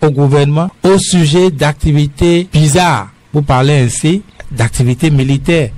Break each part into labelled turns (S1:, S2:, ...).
S1: au gouvernement au sujet d'activités bizarres, pour parler ainsi, d'activités militaires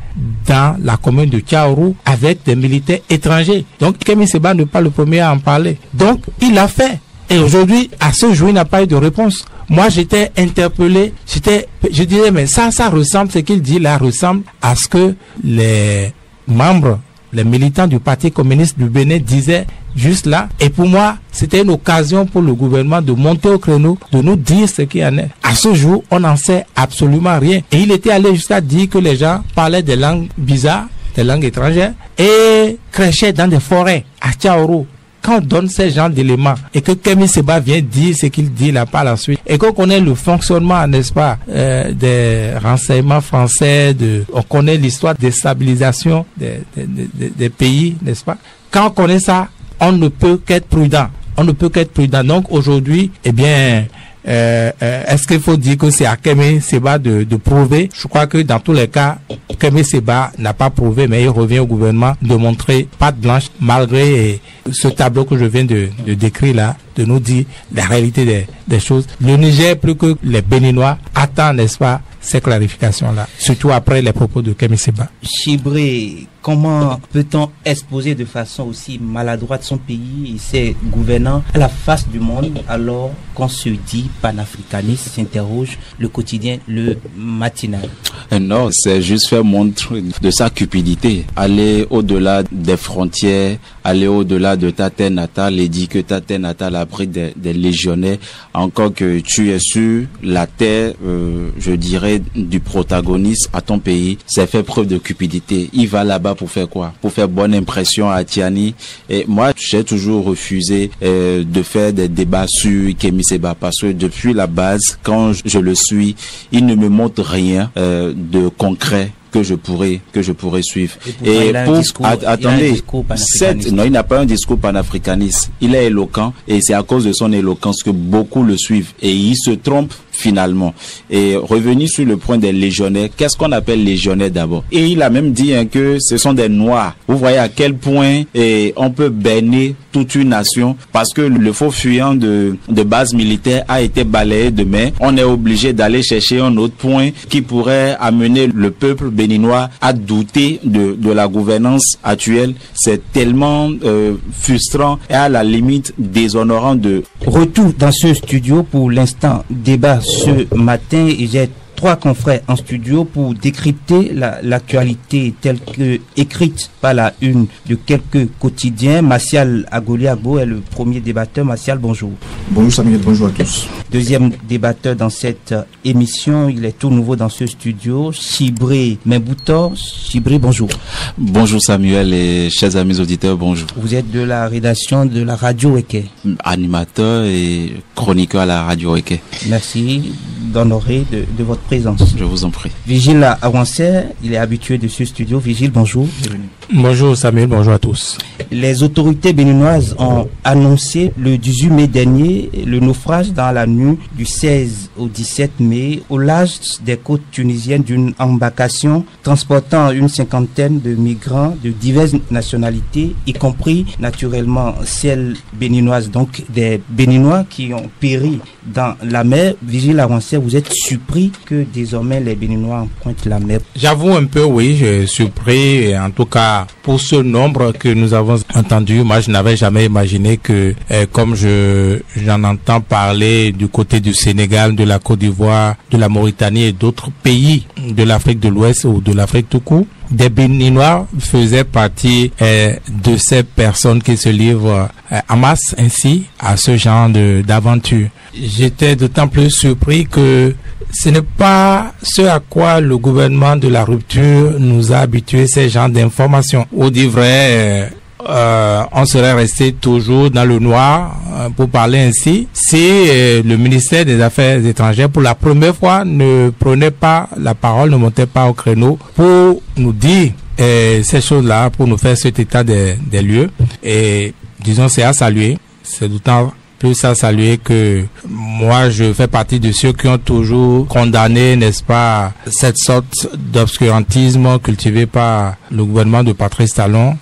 S1: dans la commune de Tchaourou avec des militaires étrangers. Donc Kémy Séba n'est pas le premier à en parler. Donc il l'a fait. Et aujourd'hui, à ce jour, il n'a pas eu de réponse. Moi, j'étais interpellé. Je disais, mais ça ressemble, ce qu'il dit là, ressemble à ce que les membres, les militants du Parti communiste du Bénin disaient juste là. Et pour moi, c'était une occasion pour le gouvernement de monter au créneau, de nous dire ce qu'il y en est. À ce jour, on n'en sait absolument rien. Et il était allé jusqu'à dire que les gens parlaient des langues bizarres, des langues étrangères, et crèchaient dans des forêts à Tchaourou. Quand on donne ces genres d'éléments et que Kémy Séba vient dire ce qu'il dit là par la suite et qu'on connaît le fonctionnement, n'est-ce pas, des renseignements français, on connaît l'histoire des stabilisations des pays, n'est-ce pas? Quand on connaît ça, on ne peut qu'être prudent. Donc aujourd'hui, eh bien, est-ce qu'il faut dire que c'est à Kémy Séba de prouver? Je crois que dans tous les cas, Kémy Séba n'a pas prouvé, mais il revient au gouvernement de montrer patte blanche malgré ce tableau que je viens de décrire là, de nous dire la réalité des choses. Le Niger, plus que les Béninois, attend, n'est-ce pas, ces clarifications-là, surtout après les propos de Kémy Séba.
S2: Chibré, comment peut-on exposer de façon aussi maladroite son pays et ses gouvernants à la face du monde alors qu'on se dit panafricaniste, s'interroge le quotidien, le matinal?
S3: Non, c'est juste faire montre de sa cupidité, aller au-delà des frontières, aller au-delà de ta terre natale et dire que ta terre natale abrite des légionnaires, encore que tu es sur la terre, je dirais, du protagoniste à ton pays. C'est faire preuve de cupidité. Il va là-bas pour faire quoi? Pour faire bonne impression à Tiani. Et moi, j'ai toujours refusé de faire des débats sur Kémy Séba parce que depuis la base, quand je le suis, il ne me montre rien de concret que je pourrais suivre. Attendez, non, il n'a pas un discours panafricaniste. Il est éloquent et c'est à cause de son éloquence que beaucoup le suivent et il se trompe finalement. Et revenir sur le point des légionnaires, qu'est-ce qu'on appelle légionnaires d'abord? Et il a même dit que ce sont des noirs. Vous voyez à quel point on peut berner toute une nation parce que le faux fuyant de base militaire a été balayé de main. On est obligé d'aller chercher un autre point qui pourrait amener le peuple béninois à douter de la gouvernance actuelle. C'est tellement frustrant et à la limite déshonorant de...
S2: Retour dans ce studio pour l'instant débat ce matin et j'ai trois confrères en studio pour décrypter l'actualité telle que écrite par la une de quelques quotidiens. Martial Agoliabo est le premier débatteur. Martial, bonjour.
S4: Bonjour Samuel, bonjour à tous.
S2: Deuxième débatteur dans cette émission, il est tout nouveau dans ce studio, Chibré Memboutor. Chibré, bonjour.
S3: Bonjour Samuel et chers amis auditeurs, bonjour.
S2: Vous êtes de la rédaction de la Radio Weke.
S3: Animateur et chroniqueur à la Radio Weke.
S2: Merci d'honorer de votre présence.
S3: Je vous en prie.
S2: Vigile Awansé, il est habitué de ce studio. Vigile, bonjour. Bienvenue.
S1: Bonjour Samuel, bonjour à tous.
S2: Les autorités béninoises ont annoncé le 18 mai dernier le naufrage dans la nuit du 16 au 17 mai au large des côtes tunisiennes d'une embarcation transportant une cinquantaine de migrants de diverses nationalités, y compris naturellement celles béninoises, donc des Béninois qui ont péri dans la mer. Vigile Awansé, vous êtes surpris que désormais les Béninois empruntent la mer?
S1: J'avoue un peu, oui, je suis surpris, et en tout cas pour ce nombre que nous avons entendu. Moi, je n'avais jamais imaginé que, comme j'en entends parler du côté du Sénégal, de la Côte d'Ivoire, de la Mauritanie et d'autres pays de l'Afrique de l'Ouest ou de l'Afrique tout court, des Béninois faisaient partie de ces personnes qui se livrent en masse ainsi à ce genre d'aventure. J'étais d'autant plus surpris que ce n'est pas ce à quoi le gouvernement de la rupture nous a habitués, ces genres d'informations. Au dit vrai, on serait resté toujours dans le noir, pour parler ainsi, si le ministère des Affaires étrangères, pour la première fois, ne prenait pas la parole, ne montait pas au créneau pour nous dire ces choses-là, pour nous faire cet état des lieux. Et disons, c'est à saluer. C'est d'autant plus à saluer que moi, je fais partie de ceux qui ont toujours condamné, n'est-ce pas, cette sorte d'obscurantisme cultivé par le gouvernement de Patrice Talon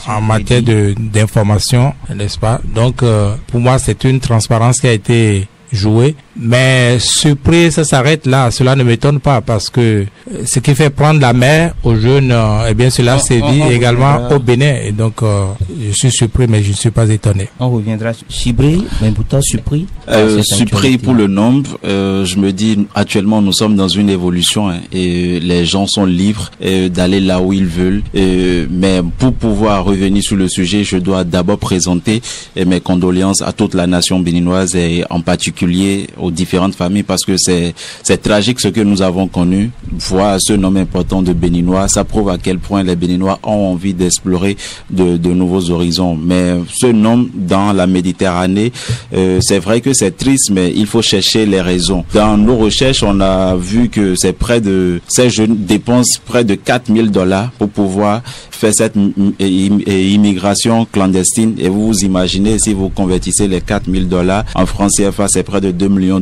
S1: en matière d'information, n'est-ce pas. Donc, pour moi, c'est une transparence qui a été jouer. Mais surpris, ça s'arrête là. Cela ne m'étonne pas parce que ce qui fait prendre la mer aux jeunes, eh bien cela sévit également au Bénin. Et donc, je suis surpris, mais je ne suis pas étonné.
S2: On reviendra sur Chibri, mais pourtant surpris.
S3: Surpris pour le nombre. Je me dis, actuellement, nous sommes dans une évolution et les gens sont libres d'aller là où ils veulent. Mais pour pouvoir revenir sur le sujet, je dois d'abord présenter mes condoléances à toute la nation béninoise et en particulier aux différentes familles parce que c'est tragique ce que nous avons connu. Voir ce nombre important de Béninois, ça prouve à quel point les Béninois ont envie d'explorer de nouveaux horizons. Mais ce nombre dans la Méditerranée, c'est vrai que c'est triste, mais il faut chercher les raisons. Dans nos recherches, on a vu que ces jeunes dépensent près de $4,000 pour pouvoir faire cette immigration clandestine. Et vous vous imaginez si vous convertissez les $4,000 en francs CFA, c'est près de 2,2 millions.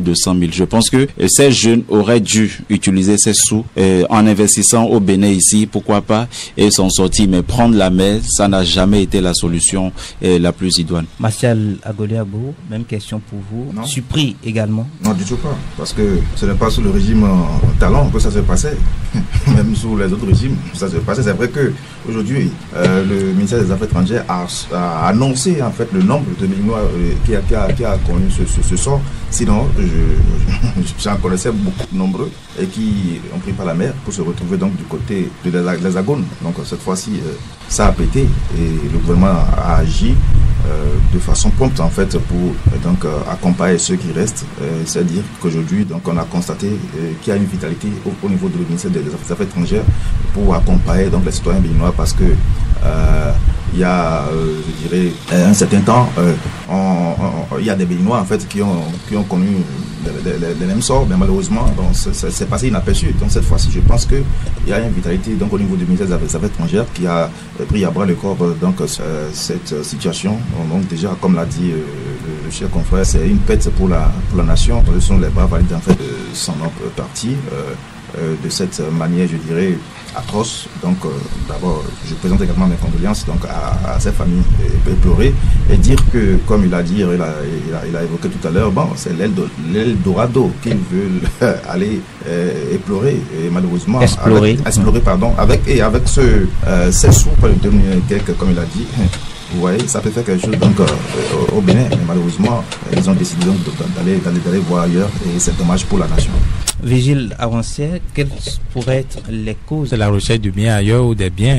S3: Je pense que ces jeunes auraient dû utiliser ces sous en investissant au Bénin ici, pourquoi pas, et s'en sortir. Mais prendre la mer, ça n'a jamais été la solution la plus idoine.
S2: Martial Agoliabo, même question pour vous. Non. Surpris également?
S4: Non, du tout pas. Parce que ce n'est pas sous le régime Talon que ça se passait. Même sous les autres régimes, ça se passait. C'est vrai que aujourd'hui, le ministère des Affaires étrangères a annoncé en fait le nombre de Béninois qui a connu ce sort. Sinon, j'en connaissais beaucoup nombreux et qui ont pris par la mer pour se retrouver donc du côté de l'Hexagone. Donc cette fois-ci, ça a pété et le gouvernement a agi de façon prompte en fait pour donc accompagner ceux qui restent. C'est-à-dire qu'aujourd'hui, donc on a constaté qu'il y a une vitalité au niveau du ministère des Affaires étrangères pour accompagner donc les citoyens béninois parce que il y a, je dirais, un certain temps, il y a des Béninois en fait qui ont connu les mêmes sorts, mais malheureusement, c'est passé inaperçu. Donc cette fois-ci, je pense qu'il y a une vitalité donc au niveau du ministère des Affaires étrangères qui a pris à bras le corps donc cette situation. Donc déjà, comme l'a dit le cher confrère, c'est une pète pour la nation. Ce sont les braves valides en fait s'en ont parti de cette manière, je dirais, atroce. Donc d'abord je présente également mes condoléances donc à ces familles éplorées et dire que comme il a dit, il a évoqué tout à l'heure, bon, c'est l'Eldorado qu'ils veulent aller explorer et malheureusement explorer pardon, avec ces sous pour le devenir quelques comme il a dit. Vous voyez, ça peut faire quelque chose donc au Bénin, mais malheureusement ils ont décidé donc d'aller voir ailleurs et c'est dommage pour la nation.
S2: Vigile Avancière, quelles pourraient être les causes
S1: de la recherche du bien ailleurs ou des biens?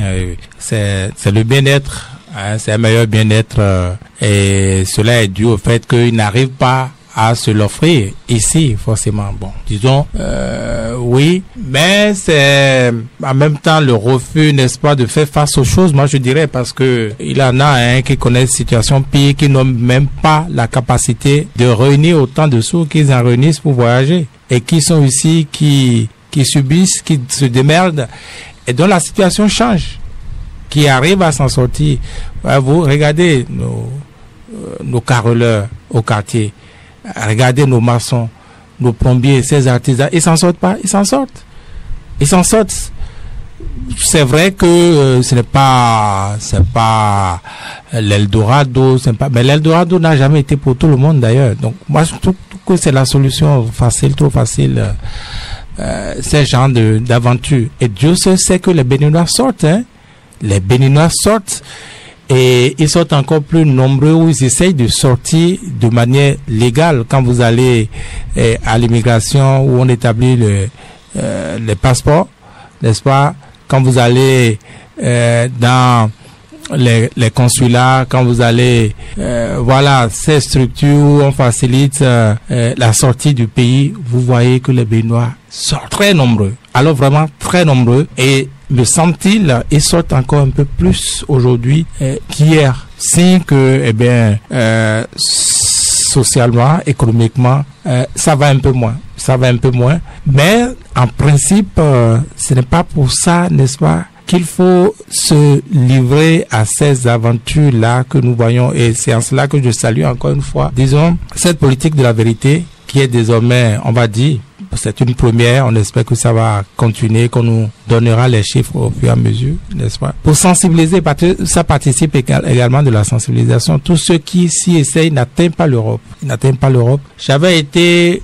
S1: C'est le bien-être, c'est un meilleur bien-être et cela est dû au fait qu'ils n'arrivent pas à se l'offrir ici, forcément. Bon, disons, oui, mais c'est en même temps le refus, n'est-ce pas, de faire face aux choses, moi je dirais, parce que il en a qui connaissent situation pire, qui n'ont même pas la capacité de réunir autant de sous qu'ils en réunissent pour voyager, et qui sont ici, qui subissent, qui se démerdent, et dont la situation change, qui arrivent à s'en sortir. Vous regardez nos carreleurs au quartier, regardez nos maçons, nos plombiers, ces artisans, ils s'en sortent pas, ils s'en sortent. C'est vrai que c'est pas l'Eldorado, mais l'Eldorado n'a jamais été pour tout le monde d'ailleurs. Donc moi je trouve que c'est la solution facile, trop facile, ces genres d'aventure. Et Dieu sait que les Béninois sortent, les Béninois sortent. Et ils sont encore plus nombreux où ils essayent de sortir de manière légale. Quand vous allez à l'immigration où on établit les passeports, n'est-ce pas? Quand vous allez dans les consulats, quand vous allez, voilà, ces structures où on facilite la sortie du pays, vous voyez que les Béninois sont très nombreux. Alors vraiment très nombreux. Et me semble-t-il, ils sortent encore un peu plus aujourd'hui qu'hier. Signe que, eh bien, socialement, économiquement, ça va un peu moins. Mais, en principe, ce n'est pas pour ça, n'est-ce pas, qu'il faut se livrer à ces aventures-là que nous voyons. Et c'est en cela que je salue encore une fois, disons, cette politique de la vérité qui est désormais, on va dire, C'est une première. On espère que ça va continuer, qu'on nous donnera les chiffres au fur et à mesure, n'est-ce pas? Pour sensibiliser, parce que ça participe également de la sensibilisation. Tous ceux qui s'y essayent n'atteignent pas l'Europe. Ils n'atteignent pas l'Europe. J'avais été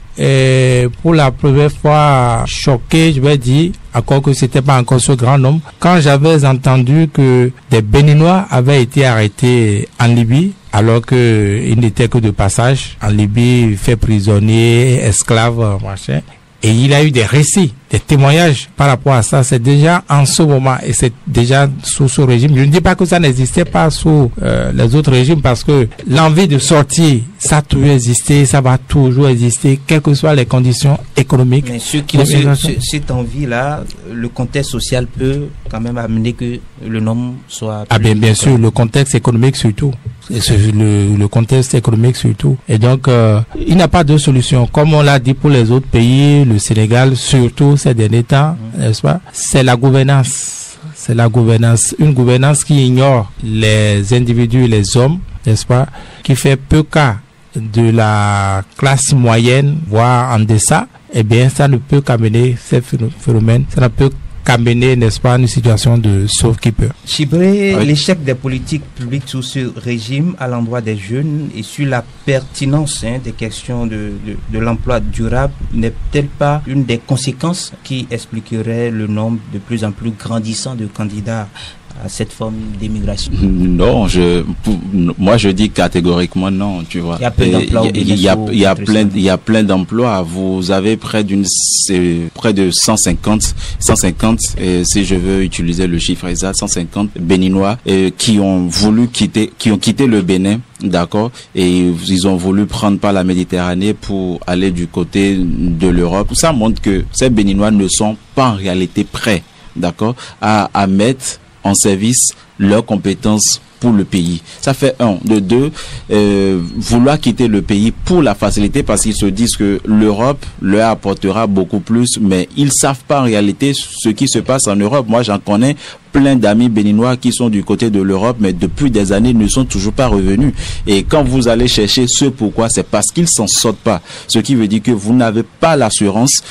S1: pour la première fois choqué, je vais dire, encore que c'était pas encore ce grand nombre, quand j'avais entendu que des Béninois avaient été arrêtés en Libye, alors qu'ils n'étaient que de passage en Libye, fait prisonnier, esclave, machin. Et il a eu des récits, des témoignages par rapport à ça. C'est déjà en ce moment, et c'est déjà sous ce régime. Je ne dis pas que ça n'existait pas sous les autres régimes, parce que l'envie de sortir, ça a toujours existé, ça va toujours exister, quelles que soient les conditions économiques.
S2: Mais ceux qui ont cette envie-là, le contexte social peut quand même amener que le nombre soit...
S1: Ah bien sûr, le contexte économique surtout. Le contexte économique surtout. Et donc, il n'y a pas de solution. Comme on l'a dit pour les autres pays, le Sénégal, surtout ces derniers temps, n'est-ce pas? C'est la gouvernance. C'est la gouvernance. Une gouvernance qui ignore les individus et les hommes, n'est-ce pas? Qui fait peu cas de la classe moyenne, voire en deçà. Eh bien, ça ne peut qu'amener ces phénomènes. Ça ne peut qu'amener, n'est-ce pas, une situation de sauve-qui-peut.
S2: Chibré, l'échec des politiques publiques sous ce régime à l'endroit des jeunes et sur la pertinence des questions de l'emploi durable n'est-elle pas une des conséquences qui expliquerait le nombre de plus en plus grandissant de candidats à cette forme d'immigration?
S3: Non, moi je dis catégoriquement non, tu vois.
S2: Il y a plein d'emplois.
S3: Il y a plein d'emplois. Vous avez près de 150, si je veux utiliser le chiffre exact, 150 Béninois qui ont quitté le Bénin, d'accord, et ils ont voulu prendre par la Méditerranée pour aller du côté de l'Europe. Ça montre que ces Béninois ne sont pas en réalité prêts, d'accord, à mettre en service leurs compétences pour le pays. Ça fait un. De deux, vouloir quitter le pays pour la facilité, parce qu'ils se disent que l'Europe leur apportera beaucoup plus, mais ils savent pas en réalité ce qui se passe en Europe. Moi, j'en connais plein d'amis béninois qui sont du côté de l'Europe, mais depuis des années ne sont toujours pas revenus. Et quand vous allez chercher ce pourquoi, c'est parce qu'ils s'en sortent pas. Ce qui veut dire que vous n'avez pas l'assurance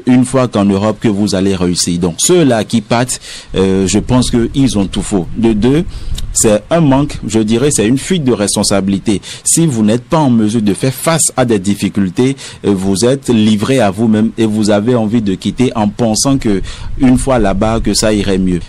S3: une fois qu'en Europe que vous allez réussir. Donc ceux-là qui partent, je pense qu'ils ont tout faux. De deux, c'est un manque, je dirais, c'est une fuite de responsabilité. Si vous n'êtes pas en mesure de faire face à des difficultés, vous êtes livré à vous-même et vous avez envie de quitter en pensant que une fois là-bas que ça irait mieux.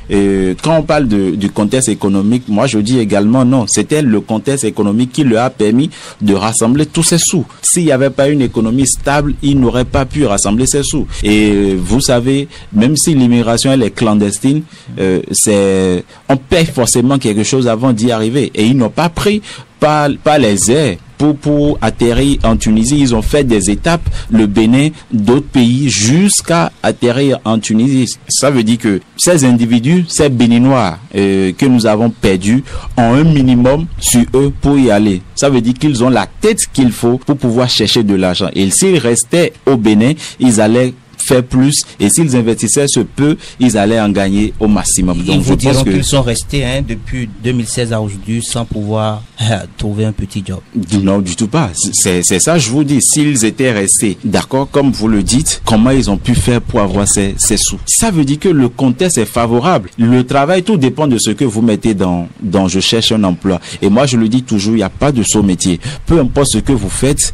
S3: Quand on parle du contexte économique, moi je dis également non. C'était le contexte économique qui leur a permis de rassembler tous ces sous. S'il n'y avait pas une économie stable, ils n'auraient pas pu rassembler ces sous. Et vous savez, même si l'immigration elle est clandestine, on paye forcément quelque chose avant d'y arriver. Et ils n'ont pas pris par les airs pour atterrir en Tunisie. Ils ont fait des étapes, le Bénin, d'autres pays, jusqu'à atterrir en Tunisie. Ça veut dire que ces individus, ces Béninois que nous avons perdus, ont un minimum sur eux pour y aller. Ça veut dire qu'ils ont la tête qu'il faut pour pouvoir chercher de l'argent. Et s'ils restaient au Bénin, ils allaient faire plus, et s'ils investissaient ce peu, ils allaient en gagner au maximum.
S2: Donc, je pense qu'ils sont restés depuis 2016 à aujourd'hui sans pouvoir trouver un petit job.
S3: Non, du tout pas. C'est ça, je vous dis. S'ils étaient restés, d'accord, comme vous le dites, comment ils ont pu faire pour avoir ces sous? Ça veut dire que le contexte est favorable. Le travail, tout dépend de ce que vous mettez dans je cherche un emploi. Et moi, je le dis toujours, il n'y a pas de saut métier. Peu importe ce que vous faites,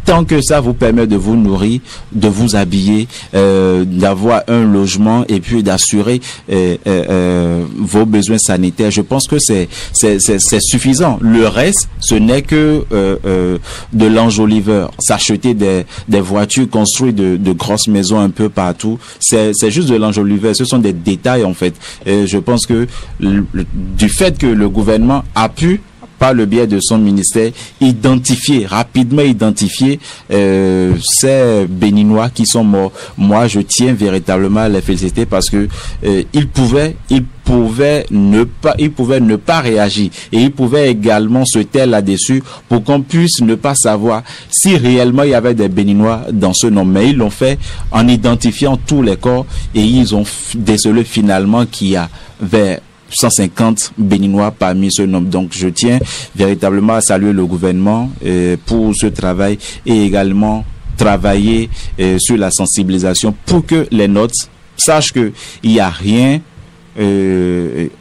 S3: tant que ça vous permet de vous nourrir, de vous habiller, d'avoir un logement et puis d'assurer vos besoins sanitaires, je pense que c'est suffisant. Le reste, ce n'est que de l'enjoliveur. S'acheter des voitures, construire de grosses maisons un peu partout, c'est juste de l'enjoliveur. Ce sont des détails en fait. Je pense que du fait que le gouvernement a pu, par le biais de son ministère, rapidement identifier ces Béninois qui sont morts. Moi, je tiens véritablement à les féliciter parce que ils pouvaient ne pas réagir, et ils pouvaient également se taire là-dessus pour qu'on puisse ne pas savoir si réellement il y avait des Béninois dans ce nombre. Mais ils l'ont fait en identifiant tous les corps, et ils ont décelé finalement qu'il y avait 150 Béninois parmi ce nombre. Donc je tiens véritablement à saluer le gouvernement pour ce travail, et également travailler sur la sensibilisation pour que les notes sachent que il n'y a rien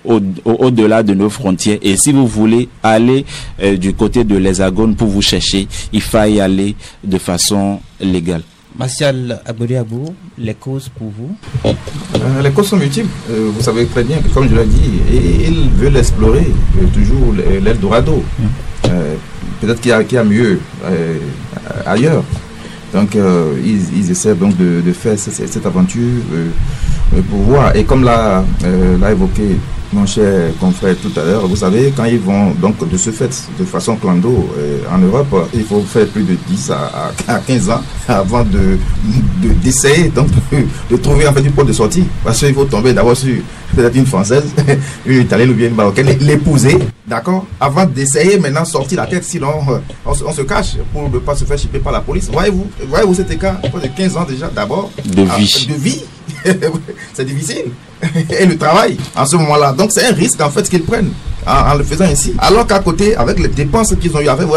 S3: au-delà de nos frontières. Et si vous voulez aller du côté de l'Hexagone pour vous chercher, il faut y aller de façon légale.
S2: Martial Abou, les causes pour vous?
S4: Les causes sont multiples. Vous savez très bien que, comme je l'ai dit, ils veulent explorer toujours l'Eldorado. Peut-être qu'il y a mieux ailleurs. Donc, ils essaient donc de faire cette aventure pour voir. Et comme l'a évoqué mon cher confrère tout à l'heure, vous savez, quand ils vont donc de ce fait, de façon clando en Europe, il faut faire plus de 10 à 15 ans avant d'essayer donc de trouver en fait une porte de sortie. Parce qu'il faut tomber d'abord sur peut-être une Française, une Italienne ou bien une Marocaine, l'épouser, d'accord, avant d'essayer maintenant sortir la tête, sinon on se cache pour ne pas se faire chipper par la police. Voyez-vous cet écart de 15 ans déjà d'abord
S3: de vie.
S4: C'est difficile. Et le travail en ce moment-là. Donc c'est un risque en fait qu'ils prennent en le faisant ainsi. Alors qu'à côté, avec les dépenses qu'ils ont eu à faire,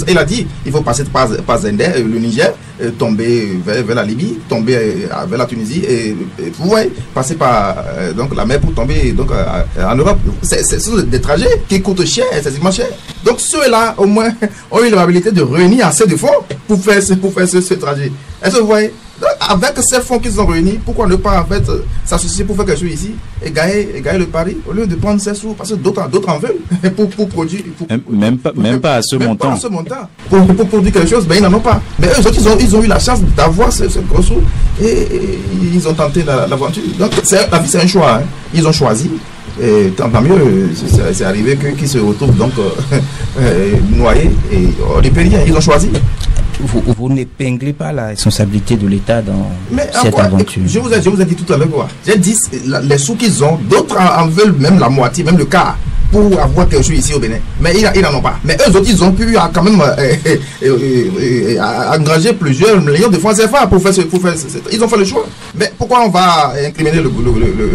S4: il a dit, il faut passer par Zender, le Niger, tomber vers la Libye, tomber vers la Tunisie, et vous voyez, passer par donc la mer pour tomber donc en Europe. Ce sont des trajets qui coûtent cher, excessivement cher. Donc ceux-là, au moins, ont eu l'habilité de réunir assez de fonds pour faire ce trajet. Est-ce que vous voyez? Donc, avec ces fonds qu'ils ont réunis, pourquoi ne pas en fait s'associer pour faire quelque chose ici et gagner le pari au lieu de prendre ces sous, parce que d'autres en veulent pour produire.
S3: Même pas à ce montant.
S4: Pas à ce montant. Pour produire quelque chose, ben ils n'en ont pas. Mais eux autres, ils ont eu la chance d'avoir ce gros sous et ils ont tenté l'aventure. Donc la vie c'est un choix. Hein. Ils ont choisi. Et tant mieux, c'est arrivé qu'ils se retrouvent donc noyés et les périls, ils ont choisi.
S2: Vous n'épinglez pas la responsabilité de l'État dans cette aventure. Je vous
S4: ai dit tout à l'heure quoi. J'ai dit les sous qu'ils ont, d'autres en veulent même la moitié, même le quart, pour avoir quelque chose ici au Bénin. Mais ils n'en ont pas. Mais eux autres, ils ont pu quand même engranger plusieurs millions de francs CFA pour faire ils ont fait le choix. Mais pourquoi on va incriminer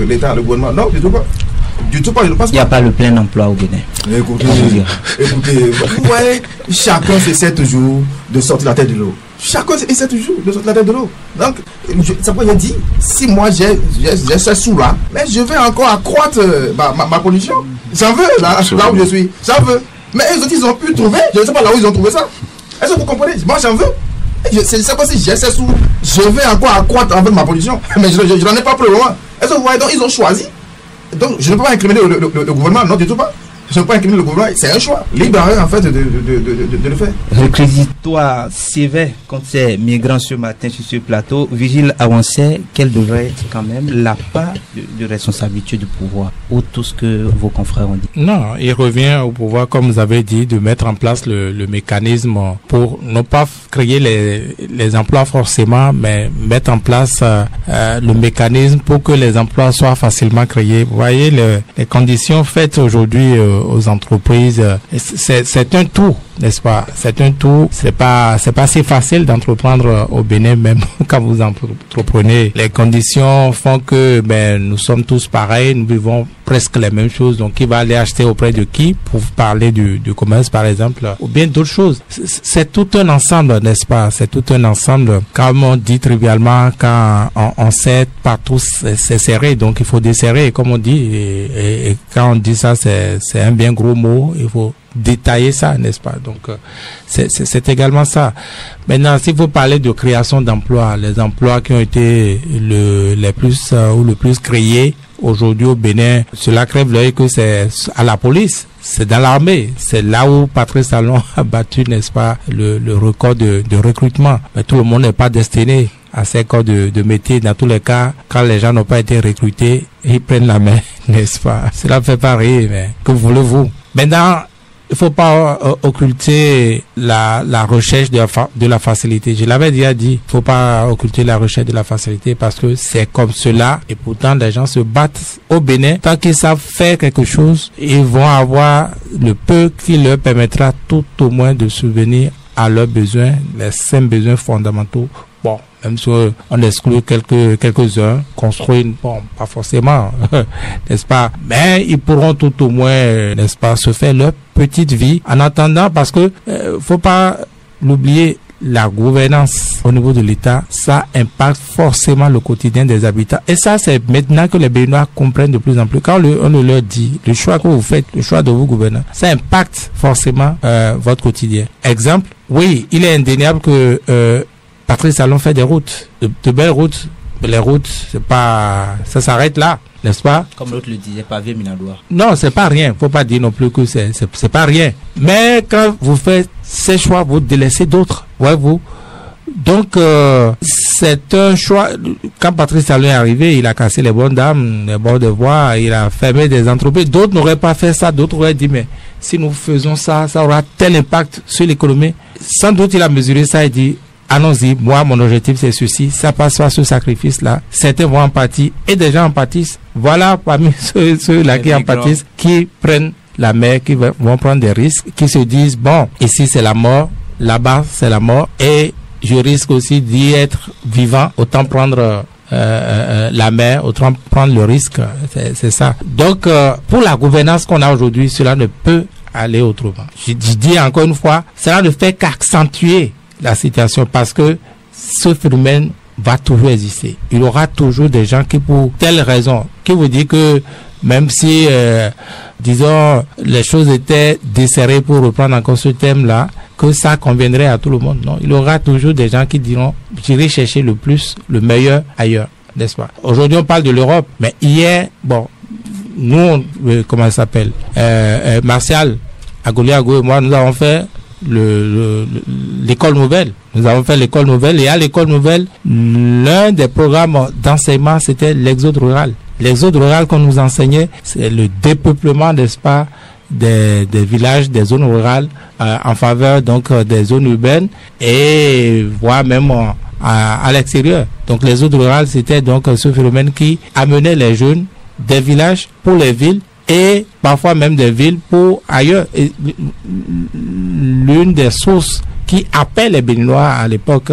S4: l'État, le gouvernement? Non, du tout pas.
S2: Il n'y a pas le plein emploi au Bénin.
S4: Écoutez, vous voyez, chacun essaie toujours de sortir la tête de l'eau. Chacun essaie toujours de sortir la tête de l'eau. Donc, c'est pourquoi j'ai dit, si moi j'ai ces sous-là, mais je vais encore accroître ma pollution. J'en veux, là où je suis. J'en veux. Mais eux autres, ils ont pu trouver. Je ne sais pas là où ils ont trouvé ça. Est-ce que vous comprenez? Moi, j'en veux. C'est quoi si j'ai ces sous, je vais encore accroître en fait ma pollution. Mais je n'en ai pas pour le moment. Est-ce que vous voyez? Donc, ils ont choisi. Donc, je ne peux pas incriminer le gouvernement, non du tout pas. Je ne peux pas incriminer le gouvernement, c'est un choix libre en fait de le faire.
S2: Réquisitoire sévère contre ces migrants ce matin sur ce plateau. Vigile avancé, quelle devrait être quand même la part de responsabilité du pouvoir, ou tout ce que vos confrères ont dit?
S1: Non, il revient au pouvoir, comme vous avez dit, de mettre en place le mécanisme pour non pas créer les emplois forcément, mais mettre en place le mécanisme pour que les emplois soient facilement créés. Vous voyez, les conditions faites aujourd'hui aux entreprises, c'est un tout, n'est-ce pas? C'est un tout. C'est pas si facile d'entreprendre au Bénin, même quand vous entreprenez. Les conditions font que nous sommes tous pareils, nous vivons presque les mêmes choses. Donc, qui va aller acheter auprès de qui pour parler du commerce, par exemple, ou bien d'autres choses. C'est tout un ensemble, n'est-ce pas? C'est tout un ensemble. Comme on dit trivialement, quand on sait partout, c'est serré, donc il faut desserrer, comme on dit. Et quand on dit ça, c'est un bien gros mot. Il faut détailler ça, n'est-ce pas? Donc c'est également ça. Maintenant, si vous parlez de création d'emplois, les emplois qui ont été le plus créés aujourd'hui au Bénin, cela crève l'œil que c'est à la police, c'est dans l'armée, c'est là où Patrice Talon a battu, n'est-ce pas, le record de recrutement. Mais tout le monde n'est pas destiné à ces corps de métier. Dans tous les cas, quand les gens n'ont pas été recrutés, ils prennent la main, n'est-ce pas? Cela fait pas rire, mais que voulez-vous? Maintenant, il faut pas occulter la recherche de la facilité. Je l'avais déjà dit, il faut pas occulter la recherche de la facilité parce que c'est comme cela et pourtant les gens se battent au Bénin. Tant qu'ils savent faire quelque chose, ils vont avoir le peu qui leur permettra tout au moins de subvenir à leurs besoins, les 5 besoins fondamentaux. Bon, même si on exclut quelques-uns, construire, bon, pas forcément, n'est-ce pas? Mais ils pourront tout au moins, n'est-ce pas, se faire leur petite vie en attendant, parce que faut pas l'oublier, la gouvernance au niveau de l'État, ça impacte forcément le quotidien des habitants. Et ça, c'est maintenant que les Béninois comprennent de plus en plus. Quand on leur dit, le choix que vous faites, le choix de vos gouvernants, ça impacte forcément votre quotidien. Exemple, oui, il est indéniable que Patrice Talon fait des routes, de belles routes. Les routes, c'est pas, ça s'arrête là, n'est-ce pas?
S2: Comme l'autre le disait, pavé Minadoua.
S1: Non, c'est pas rien. Faut pas dire non plus que c'est pas rien. Mais quand vous faites ces choix, vous délaissez d'autres. Voyez-vous? Donc, c'est un choix. Quand Patrice Talon est arrivé, il a cassé les bonnes dames, les bords de voie, il a fermé des entreprises. D'autres n'auraient pas fait ça. D'autres auraient dit, mais si nous faisons ça, ça aura tel impact sur l'économie. Sans doute, il a mesuré ça et dit, allons-y, moi, mon objectif, c'est ceci. Ça passe par ce sacrifice-là. Certains vont en pâtir et des gens en pâtissent. Voilà, parmi ceux-là qui en pâtissent, qui prennent la mer, qui vont prendre des risques, qui se disent, bon, ici, c'est la mort, là-bas, c'est la mort, et je risque aussi d'y être vivant, autant prendre la mer, autant prendre le risque. C'est ça. Donc, pour la gouvernance qu'on a aujourd'hui, cela ne peut aller autrement. Je dis encore une fois, cela ne fait qu'accentuer la situation, parce que ce phénomène va toujours exister. Il y aura toujours des gens qui, pour telle raison, qui vous disent que même si, disons, les choses étaient desserrées, pour reprendre encore ce thème-là, que ça conviendrait à tout le monde. Non, il y aura toujours des gens qui diront, j'irai chercher le plus, le meilleur ailleurs, n'est-ce pas? Aujourd'hui, on parle de l'Europe, mais hier, bon, nous, comment ça s'appelle, Martial, Agoliago et moi, nous avons fait l'école nouvelle. Nous avons fait l'école nouvelle, et à l'école nouvelle, l'un des programmes d'enseignement, c'était l'exode rural. L'exode rural qu'on nous enseignait, c'est le dépeuplement, n'est-ce pas, des villages, des zones rurales, en faveur donc des zones urbaines, et voire même à l'extérieur. Donc l'exode rural, c'était donc ce phénomène qui amenait les jeunes des villages pour les villes, et parfois même des villes pour ailleurs. Et l'une des sources qui appelle les Béninois à l'époque,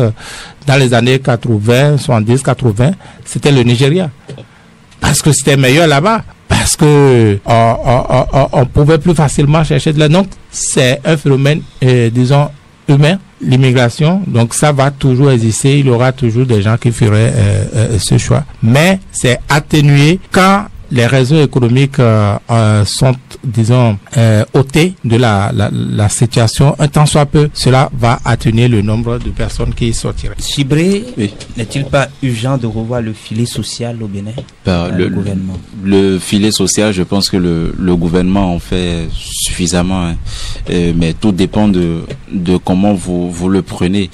S1: dans les années 80, 70, 80, c'était le Nigeria. Parce que c'était meilleur là-bas. Parce que on pouvait plus facilement chercher de l'aide. Donc, c'est un phénomène, disons, humain, l'immigration. Donc, ça va toujours exister. Il y aura toujours des gens qui feraient ce choix. Mais c'est atténué quand les réseaux économiques sont, disons, ôtés de la situation. Un temps soit peu, cela va atténuer le nombre de personnes qui sortiraient.
S2: Chibré, oui. N'est-il pas urgent de revoir le filet social au Bénin? Le gouvernement.
S3: Le filet social, je pense que le gouvernement en fait suffisamment, hein. Mais tout dépend de comment vous le prenez.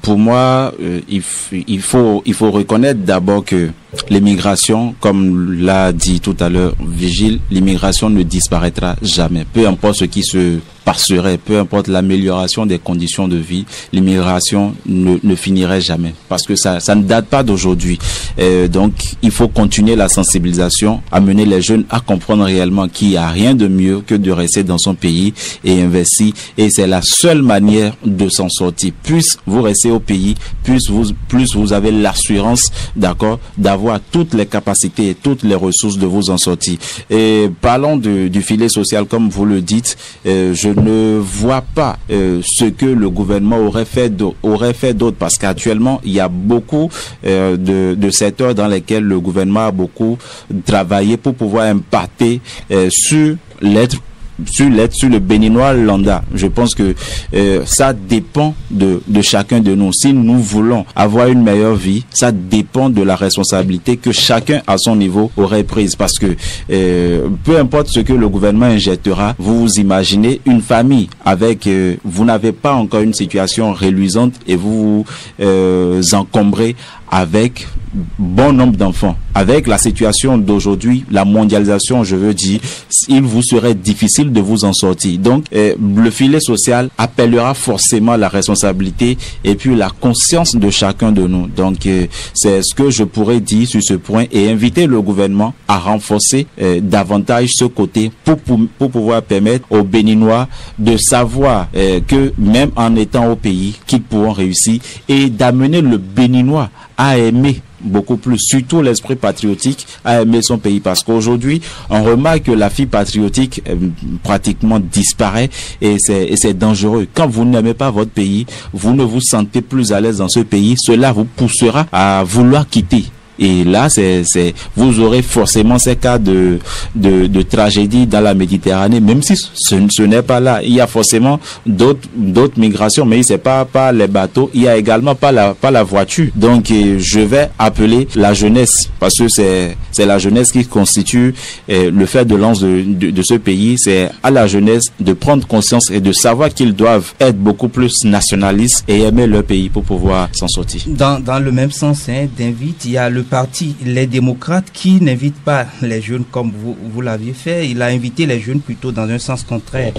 S3: Pour moi, il faut reconnaître d'abord que l'immigration, comme l'a dit tout à l'heure Vigile, l'immigration ne disparaîtra jamais. Peu importe ce qui se passerait, peu importe l'amélioration des conditions de vie, l'immigration ne finirait jamais. Parce que ça ne date pas d'aujourd'hui. Donc, il faut continuer la sensibilisation, amener les jeunes à comprendre réellement qu'il n'y a rien de mieux que de rester dans son pays et investir. Et c'est la seule manière de s'en sortir. Plus vous restez au pays, plus vous avez l'assurance, d'accord, d'avoir toutes les capacités et toutes les ressources de vous en sortir. Et parlons du filet social, comme vous le dites, je ne vois pas ce que le gouvernement aurait fait d'autre, parce qu'actuellement il y a beaucoup de secteurs dans lesquels le gouvernement a beaucoup travaillé pour pouvoir impacter sur le Béninois lambda. Je pense que ça dépend de chacun de nous. Si nous voulons avoir une meilleure vie, ça dépend de la responsabilité que chacun à son niveau aurait prise. Parce que peu importe ce que le gouvernement injectera, vous imaginez une famille avec, vous n'avez pas encore une situation reluisante et vous encombrez avec bon nombre d'enfants. Avec la situation d'aujourd'hui, la mondialisation, je veux dire, il vous serait difficile de vous en sortir. Donc, le filet social appellera forcément la responsabilité et puis la conscience de chacun de nous. Donc, c'est ce que je pourrais dire sur ce point et inviter le gouvernement à renforcer davantage ce côté pour pouvoir permettre aux Béninois de savoir que même en étant au pays, qu'ils pourront réussir et d'amener le Béninois à aimer beaucoup plus, surtout l'esprit patriotique patriotique, à aimer son pays. Parce qu'aujourd'hui, on remarque que la fibre patriotique pratiquement disparaît et c'est dangereux. Quand vous n'aimez pas votre pays, vous ne vous sentez plus à l'aise dans ce pays, cela vous poussera à vouloir quitter. Et là, vous aurez forcément ces cas de tragédie dans la Méditerranée, même si ce n'est pas là. Il y a forcément d'autres migrations, mais c'est pas les bateaux. Il y a également pas la voiture. Donc, je vais appeler la jeunesse, parce que c'est la jeunesse qui constitue le fer de lance de ce pays. C'est à la jeunesse de prendre conscience et de savoir qu'ils doivent être beaucoup plus nationalistes et aimer leur pays pour pouvoir s'en sortir.
S2: Dans le même sens, d'invite, il y a le parti Les Démocrates qui n'invite pas les jeunes comme vous l'aviez fait. Il a invité les jeunes plutôt dans un sens contraire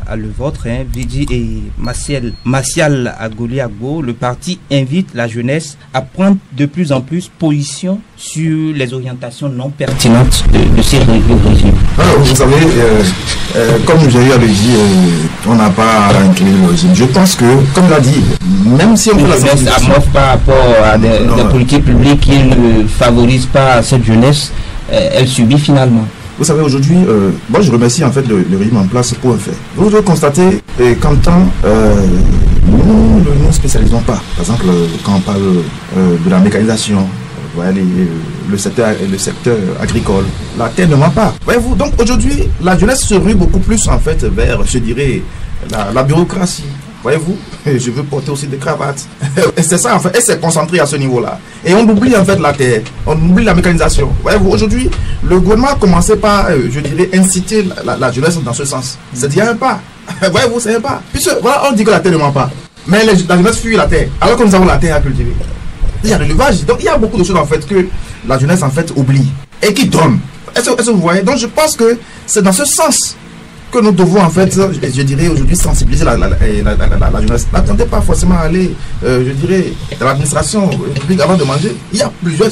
S2: à le vôtre. Vidi et Martial Agoli-Agbo, le parti invite la jeunesse à prendre de plus en plus position sur les orientations non pertinentes de ces régimes.
S4: Alors, vous savez, comme j'ai eu à le dire, on n'a pas à incliner le régime. Je pense que, comme l'a dit, même si on peut la
S2: sensibilisation par rapport à des politiques publiques qui ne favorisent pas cette jeunesse, elle subit finalement.
S4: Vous savez, aujourd'hui, moi je remercie en fait le régime en place pour un fait. Vous devez constater qu'en temps, nous ne nous spécialisons pas. Par exemple, quand on parle de la mécanisation, le secteur agricole, la terre ne ment pas. Voyez-vous, donc aujourd'hui, la jeunesse se rue beaucoup plus en fait vers, je dirais, la bureaucratie. Voyez-vous, je veux porter aussi des cravates. Et c'est ça en fait, et c'est concentré à ce niveau-là. Et on oublie en fait la terre, on oublie la mécanisation. Voyez-vous, aujourd'hui, le gouvernement a commencé par, je dirais, inciter la jeunesse dans ce sens. C'est déjà un pas. Voyez-vous, c'est un pas. Puisque, voilà, on dit que la terre ne ment pas. Mais la jeunesse fuit la terre, alors que nous avons la terre à cultiver. Il y a l'élevage, donc il y a beaucoup de choses en fait que la jeunesse en fait oublie et qui donne. Est-ce que vous voyez? Donc je pense que c'est dans ce sens que nous devons en fait, je dirais aujourd'hui, sensibiliser la jeunesse. N'attendez pas forcément à aller, je dirais, dans l'administration publique avant de manger. Il y a plusieurs,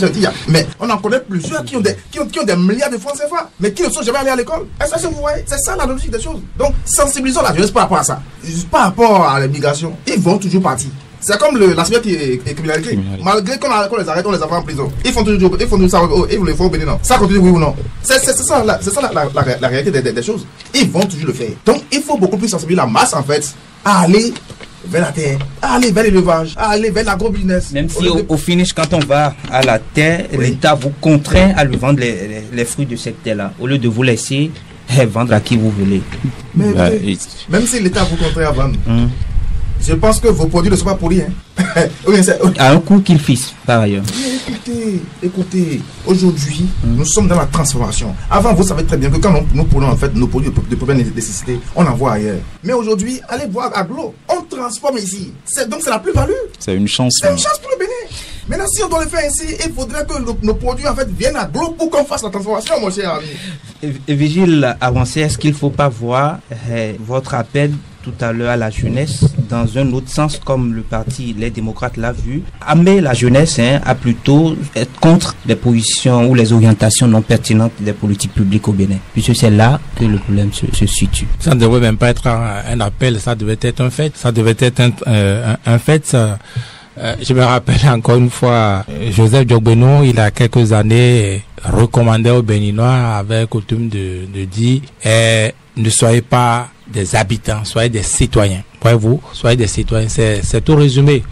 S4: mais on en connaît plusieurs qui ont des milliards de francs CFA, mais qui ne sont jamais allés à l'école. Est-ce que vous voyez? C'est ça la logique des choses. Donc sensibilisons la jeunesse par rapport à ça. Par rapport à l'immigration, ils vont toujours partir. C'est comme la cybercriminalité qui est criminalité. Malgré qu'on les arrête, on les envoie en prison. Ils font toujours ça, ils le font au Bénin, non. Ça continue, oui ou non. C'est ça la réalité des choses. Ils vont toujours le faire. Donc il faut beaucoup plus sensibiliser la masse en fait à aller vers la terre, à aller vers l'élevage, à aller vers l'agro-business.
S2: Même si au finish, quand on va à la terre, l'État vous contraint à lui vendre les fruits de cette terre-là, au lieu de vous laisser vendre à qui vous voulez.
S4: Même si l'État vous contraint à vendre, je pense que vos produits ne sont pas pourris.
S2: À un coût qu'ils fissent, par ailleurs.
S4: Écoutez, aujourd'hui, nous sommes dans la transformation. Avant, vous savez très bien que quand nous prenons en fait nos produits de première nécessité, on envoie ailleurs. Mais aujourd'hui, allez voir Aglo, on transforme ici. Donc c'est la plus-value.
S3: C'est une chance.
S4: C'est une chance pour le Bénin. Maintenant, si on doit le faire ici, il faudrait que nos produits en fait viennent à Aglo pour qu'on fasse la transformation, mon cher ami.
S2: Vigile avancé, est-ce qu'il ne faut pas voir votre appel tout à l'heure à la jeunesse dans un autre sens, comme le parti Les Démocrates l'a vu, amener la jeunesse à plutôt être contre les positions ou les orientations non pertinentes des politiques publiques au Bénin, puisque c'est là que le problème se situe.
S1: Ça ne devrait même pas être un appel, ça devait être un fait. Ça devait être un fait. Je me rappelle encore une fois, Joseph Diogbenou, il a quelques années, recommandait aux Béninois avec coutume de dire ne soyez pas des habitants, soyez des citoyens. Voyez-vous, soyez des citoyens, c'est tout résumé.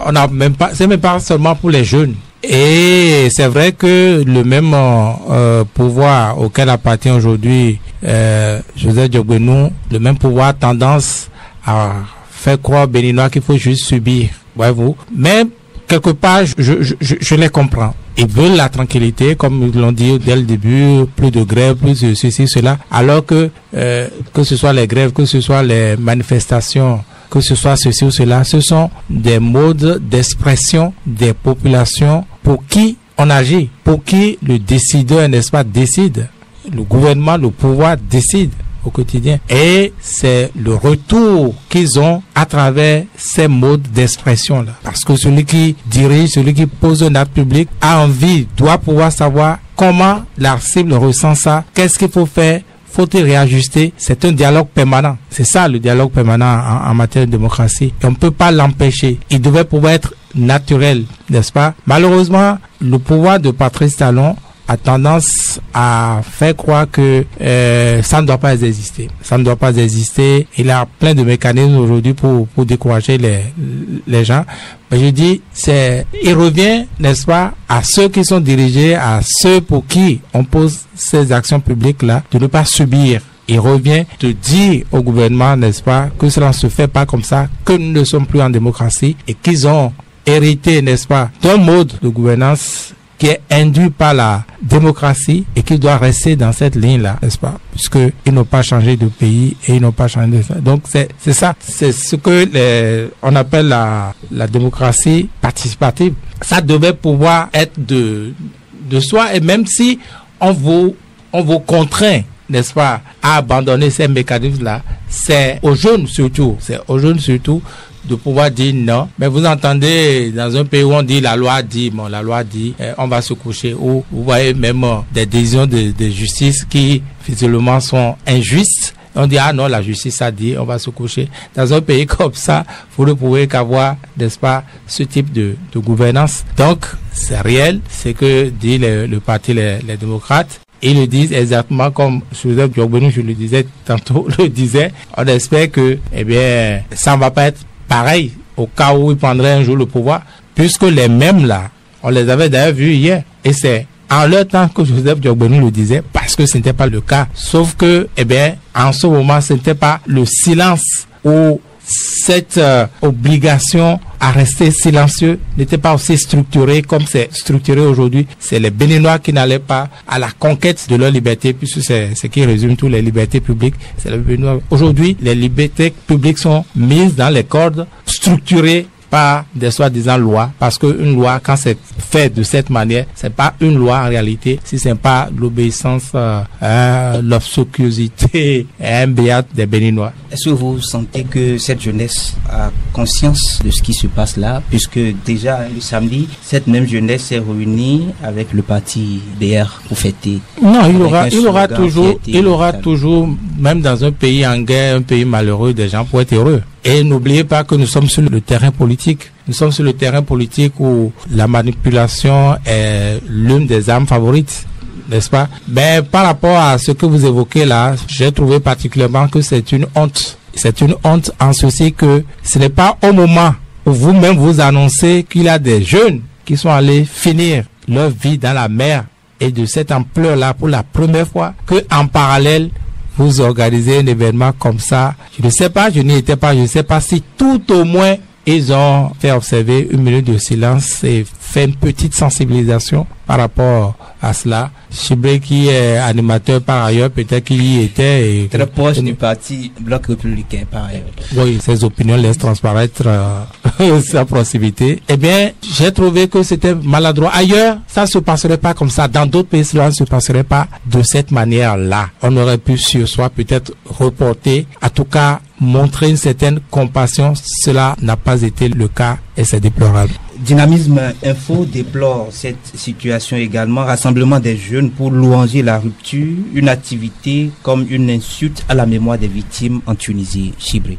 S1: On n'a même pas, c'est même pas seulement pour les jeunes. Et c'est vrai que le même pouvoir auquel appartient aujourd'hui Joseph Diogbenou, le même pouvoir a tendance à faire croire aux Béninois qu'il faut juste subir. Voyez-vous, mais quelque part, je les comprends. Ils veulent la tranquillité, comme ils l'ont dit dès le début, plus de grèves, plus de ceci, cela, alors que ce soit les grèves, que ce soit les manifestations, que ce soit ceci ou cela, ce sont des modes d'expression des populations pour qui on agit, pour qui le décideur, n'est-ce pas, décide. Le gouvernement, le pouvoir décide au quotidien. Et c'est le retour qu'ils ont à travers ces modes d'expression-là. Parce que celui qui dirige, celui qui pose un acte public a envie, doit pouvoir savoir comment la cible ressent ça, qu'est-ce qu'il faut faire faut-il réajuster? C'est un dialogue permanent. C'est ça le dialogue permanent en matière de démocratie. Et on ne peut pas l'empêcher. Il devait pouvoir être naturel, n'est-ce pas? Malheureusement, le pouvoir de Patrice Talon a tendance à faire croire que ça ne doit pas exister. Ça ne doit pas exister. Il a plein de mécanismes aujourd'hui pour décourager les gens. Mais je dis, il revient, n'est-ce pas, à ceux qui sont dirigés, à ceux pour qui on pose ces actions publiques-là, de ne pas subir. Il revient de dire au gouvernement, n'est-ce pas, que cela ne se fait pas comme ça, que nous ne sommes plus en démocratie et qu'ils ont hérité, n'est-ce pas, d'un mode de gouvernance qui est induit par la démocratie et qui doit rester dans cette ligne-là, n'est-ce pas? Puisqu'ils n'ont pas changé de pays et ils n'ont pas changé de ça. Donc c'est ça, c'est ce que on appelle la démocratie participative. Ça devait pouvoir être de soi, et même si on vous contraint, n'est-ce pas, à abandonner ces mécanismes-là, c'est aux jeunes surtout, de pouvoir dire non. Mais vous entendez dans un pays où on dit la loi dit, on va se coucher. Ou vous voyez même des décisions de justice qui visiblement sont injustes. On dit ah non, la justice a dit, on va se coucher. Dans un pays comme ça, vous ne pouvez qu'avoir, n'est-ce pas, ce type de gouvernance. Donc c'est réel, c'est que dit le parti les démocrates. Ils le disent exactement comme Joseph Diogbenou, je le disais tantôt, on espère que, ça ne va pas être pareil au cas où ils prendraient un jour le pouvoir, puisque les mêmes là, on les avait d'ailleurs vus hier, et c'est en leur temps que Joseph Diogbenou le disait, parce que ce n'était pas le cas. Sauf que, en ce moment, ce n'était pas le silence ou cette obligation à rester silencieux n'était pas aussi structurée comme c'est structuré aujourd'hui. C'est les Béninois qui n'allaient pas à la conquête de leur liberté, puisque c'est ce qui résume toutes les libertés publiques. C'est les Béninois. Aujourd'hui, les libertés publiques sont mises dans les cordes, structurées par des soi-disant lois, parce qu'une loi, quand c'est fait de cette manière, c'est pas une loi en réalité, si c'est pas l'obéissance, l'obséquiosité et un béat des Béninois.
S2: Est-ce que vous sentez que cette jeunesse a conscience de ce qui se passe là, puisque déjà le samedi, cette même jeunesse s'est réunie avec le parti BR pour fêter?
S1: Non, il aura toujours, même dans un pays en guerre, un pays malheureux, des gens pour être heureux. Et n'oubliez pas que nous sommes sur le terrain politique. Nous sommes sur le terrain politique où la manipulation est l'une des armes favorites, n'est-ce pas? Mais par rapport à ce que vous évoquez là, j'ai trouvé particulièrement que c'est une honte. C'est une honte en ceci que ce n'est pas au moment où vous-même vous annoncez qu'il y a des jeunes qui sont allés finir leur vie dans la mer et de cette ampleur-là pour la première fois que en parallèle, vous organisez un événement comme ça. Je ne sais pas, je n'y étais pas, je ne sais pas si tout au moins ils ont fait observer une minute de silence et fait une petite sensibilisation par rapport à cela. Chibré qui est animateur par ailleurs, peut-être qu'il y était. Et
S2: très proche du parti Bloc républicain par ailleurs.
S1: Oui, ses opinions laissent transparaître sa proximité. J'ai trouvé que c'était maladroit. Ailleurs, ça ne se passerait pas comme ça. Dans d'autres pays, cela ne se passerait pas de cette manière-là. On aurait pu sur soi peut-être reporter, en tout cas montrer une certaine compassion. Cela n'a pas été le cas et c'est déplorable.
S2: Dynamisme Info déplore cette situation également. Rassemblement des jeunes pour louanger la rupture, une activité comme une insulte à la mémoire des victimes en Tunisie. Chibré.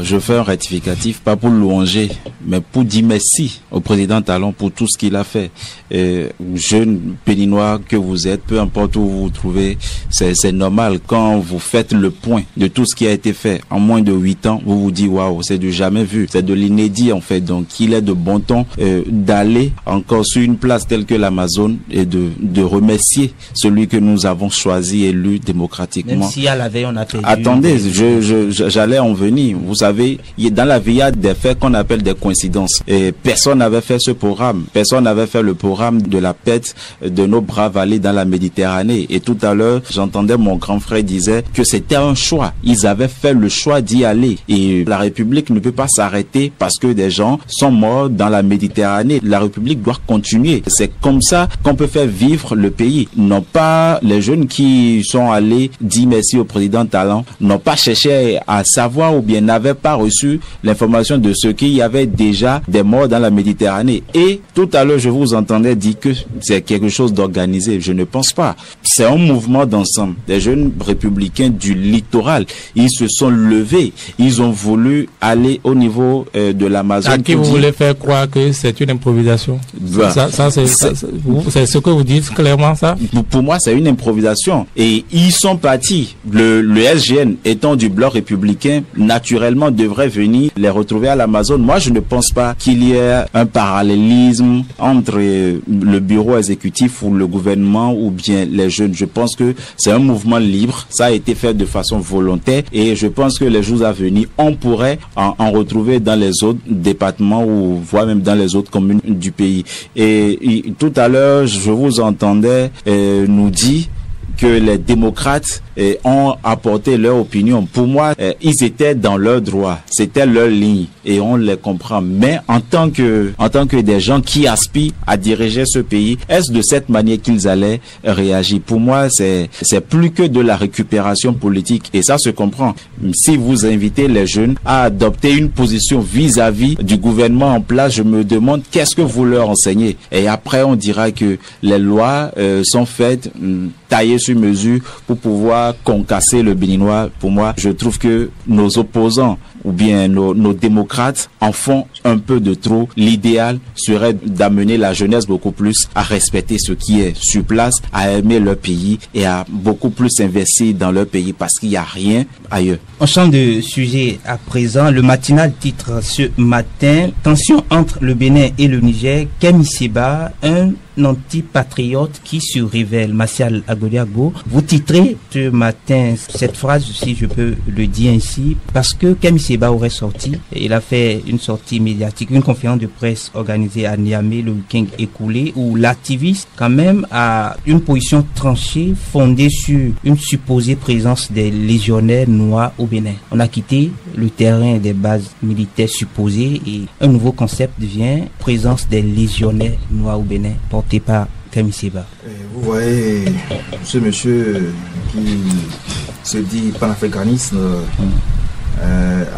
S3: Je fais un rectificatif, pas pour louanger, mais pour dire merci au président Talon pour tout ce qu'il a fait. Jeune Béninois que vous êtes, peu importe où vous vous trouvez, c'est normal. Quand vous faites le point de tout ce qui a été fait en moins de 8 ans, vous vous dites waouh, c'est du jamais vu, c'est de l'inédit en fait. Donc il est de bon ton d'aller encore sur une place telle que l'Amazone et de remercier celui que nous avons choisi, élu démocratiquement.
S2: Même si à la veille on a perdu.
S3: Attendez, j'allais en venir. Vous savez, dans la vie, il y a des faits qu'on appelle des coïncidences. Et personne n'avait fait ce programme. Personne n'avait fait le programme de la pète de nos braves allées dans la Méditerranée. Et tout à l'heure, j'entendais mon grand frère disait que c'était un choix. Ils avaient fait le choix d'y aller. Et la République ne peut pas s'arrêter parce que des gens sont morts dans la Méditerranée. La République doit continuer. C'est comme ça qu'on peut faire vivre le pays. Non pas les jeunes qui sont allés dire merci au président Talon, n'ont pas cherché à savoir ou bien n'avaient pas reçu l'information de ce qu'il y avait déjà des morts dans la Méditerranée. Et tout à l'heure, je vous entendais dire que c'est quelque chose d'organisé. Je ne pense pas. C'est un mouvement d'ensemble. Des jeunes républicains du littoral, ils se sont levés. Ils ont voulu aller au niveau de l'Amazon.
S1: À qui vous voulez faire croire que c'est une improvisation? C'est ce que vous dites clairement, ça?
S3: Pour moi, c'est une improvisation. Et ils sont partis. Le SGN étant du bloc républicain, naturellement devrait venir les retrouver à l'Amazon. Moi, je ne pense pas qu'il y ait un parallélisme entre le bureau exécutif ou le gouvernement ou bien les jeunes. Je pense que c'est un mouvement libre. Ça a été fait de façon volontaire et je pense que les jours à venir, on pourrait en retrouver dans les autres départements ou voire même dans les autres communes du pays. Et tout à l'heure, je vous entendais nous dire que les démocrates ont apporté leur opinion. Pour moi, ils étaient dans leur droit. C'était leur ligne et on les comprend. Mais en tant que des gens qui aspirent à diriger ce pays, est-ce de cette manière qu'ils allaient réagir? Pour moi, c'est plus que de la récupération politique et ça se comprend. Si vous invitez les jeunes à adopter une position vis-à-vis du gouvernement en place, je me demande qu'est-ce que vous leur enseignez. Et après, on dira que les lois sont faites taillées sur mesure pour pouvoir concasser le béninois. Pour moi, je trouve que nos opposants ou bien nos démocrates en font un peu de trop. L'idéal serait d'amener la jeunesse beaucoup plus à respecter ce qui est sur place, à aimer leur pays et à beaucoup plus investir dans leur pays parce qu'il n'y a rien ailleurs.
S2: On change de sujet à présent. Le matinal titre ce matin « Tension entre le Bénin et le Niger, Kemi Seba, un antipatriote qui se révèle ». Martial Agoliago, vous titrez ce matin cette phrase, si je peux le dire ainsi, parce que Kemi Seba aurait sorti, il a fait une sortie médiatique, une conférence de presse organisée à Niamey le week-end écoulé, où l'activiste quand même a une position tranchée fondée sur une supposée présence des légionnaires noirs au Bénin. On a quitté le terrain des bases militaires supposées et un nouveau concept vient, présence des légionnaires noirs au Bénin, porté par Kemi Seba.
S4: Vous voyez ce monsieur qui se dit panafricaniste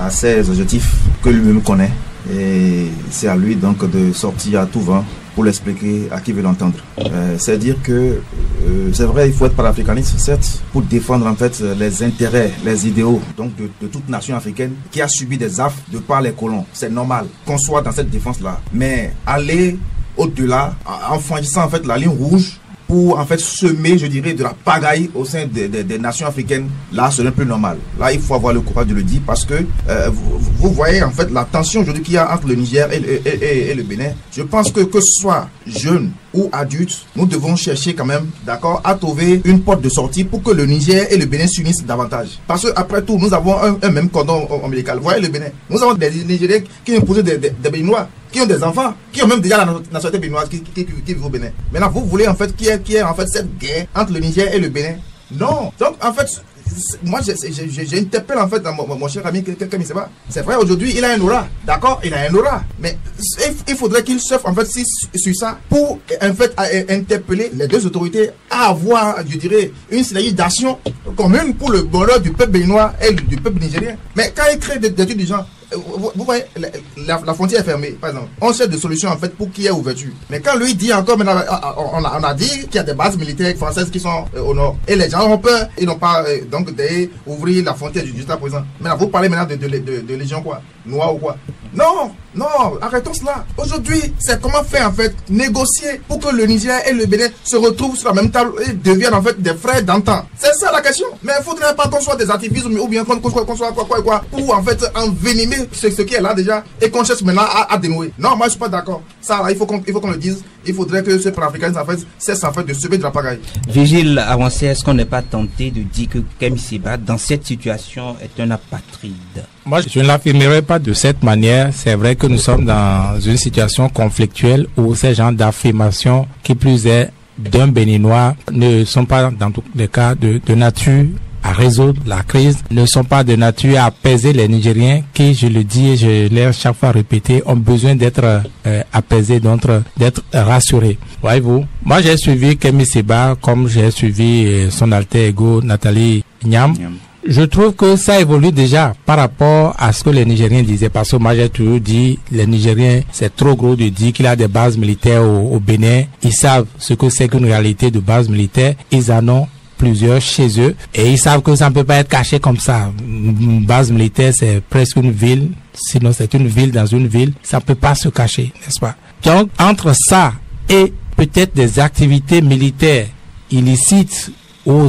S4: a ses objectifs que lui-même connaît et c'est à lui donc de sortir à tout vent pour l'expliquer à qui veut l'entendre. C'est-à-dire que c'est vrai, il faut être panafricaniste, certes, pour défendre en fait les intérêts, les idéaux donc de toute nation africaine qui a subi des affres de par les colons. C'est normal qu'on soit dans cette défense-là. Mais aller au-delà, en franchissant en fait la ligne rouge, pour en fait semer, je dirais, de la pagaille au sein des nations africaines, là, ce n'est plus normal. Là, il faut avoir le courage de le dire parce que vous voyez en fait la tension aujourd'hui qu'il y a entre le Niger et le Bénin. Je pense que ce soit jeune ou adulte, nous devons chercher quand même, d'accord, à trouver une porte de sortie pour que le Niger et le Bénin s'unissent davantage. Parce que après tout, nous avons un même cordon ombilical. Vous voyez le Bénin, nous avons des Nigériens qui ont posé des Béninois, qui ont des enfants, qui ont même déjà la nationalité béninoise qui vivent au Bénin. Maintenant, vous voulez en fait qu'il y ait en fait cette guerre entre le Niger et le Bénin? Non. Donc en fait, moi j'interpelle en fait mon cher ami Kemi Seba. C'est vrai, aujourd'hui il a un aura, d'accord, il a un aura, mais il faudrait qu'il surfe en fait sur ça pour en fait interpeller les deux autorités à avoir, je dirais, une synergie d'action commune pour le bonheur du peuple béninois et du peuple nigérien. Mais quand il crée des trucs du genre, vous voyez, la frontière est fermée, par exemple. On cherche des solutions en fait pour qu'il y ait ouverture. Mais quand lui dit encore, maintenant, on a dit qu'il y a des bases militaires françaises qui sont au nord. Et les gens ont peur, ils n'ont pas donc d'ouvrir la frontière juste à présent. Maintenant, vous parlez maintenant de légion quoi? Noire ou quoi? Non, arrêtons cela. Aujourd'hui, c'est comment faire en fait négocier pour que le Niger et le Bénin se retrouvent sur la même table et deviennent en fait des frères d'antan. C'est ça la question. Mais il ne faudrait pas qu'on soit des activistes ou bien qu'on soit quoi pour en fait envenimer ce qui est là déjà et qu'on cherche maintenant à dénouer. Non, moi je suis pas d'accord. Ça là, il faut qu'on le dise. Il faudrait que ce panafricanisme en fait cesse en fait de semer de la pagaille.
S2: Vigile avancé, est-ce qu'on n'est pas tenté de dire que Kemi Seba dans cette situation est un apatride?
S1: Moi, je ne l'affirmerai pas de cette manière. C'est vrai que nous sommes dans une situation conflictuelle où ces genres d'affirmations, qui plus est d'un Béninois, ne sont pas dans tous les cas de nature à résoudre la crise, ne sont pas de nature à apaiser les Nigériens qui, je le dis et je l'ai chaque fois répété, ont besoin d'être apaisés, d'être rassurés. Voyez-vous, moi j'ai suivi Kemi Seba comme j'ai suivi son alter ego Nathalie Niam. Je trouve que ça évolue déjà par rapport à ce que les Nigériens disaient. Parce que moi, j'ai toujours dit, les Nigériens, c'est trop gros de dire qu'il y a des bases militaires au Bénin. Ils savent ce que c'est qu'une réalité de base militaire. Ils en ont plusieurs chez eux. Et ils savent que ça ne peut pas être caché comme ça. Une base militaire, c'est presque une ville. Sinon, c'est une ville dans une ville. Ça ne peut pas se cacher, n'est-ce pas? Donc, entre ça et peut-être des activités militaires illicites ou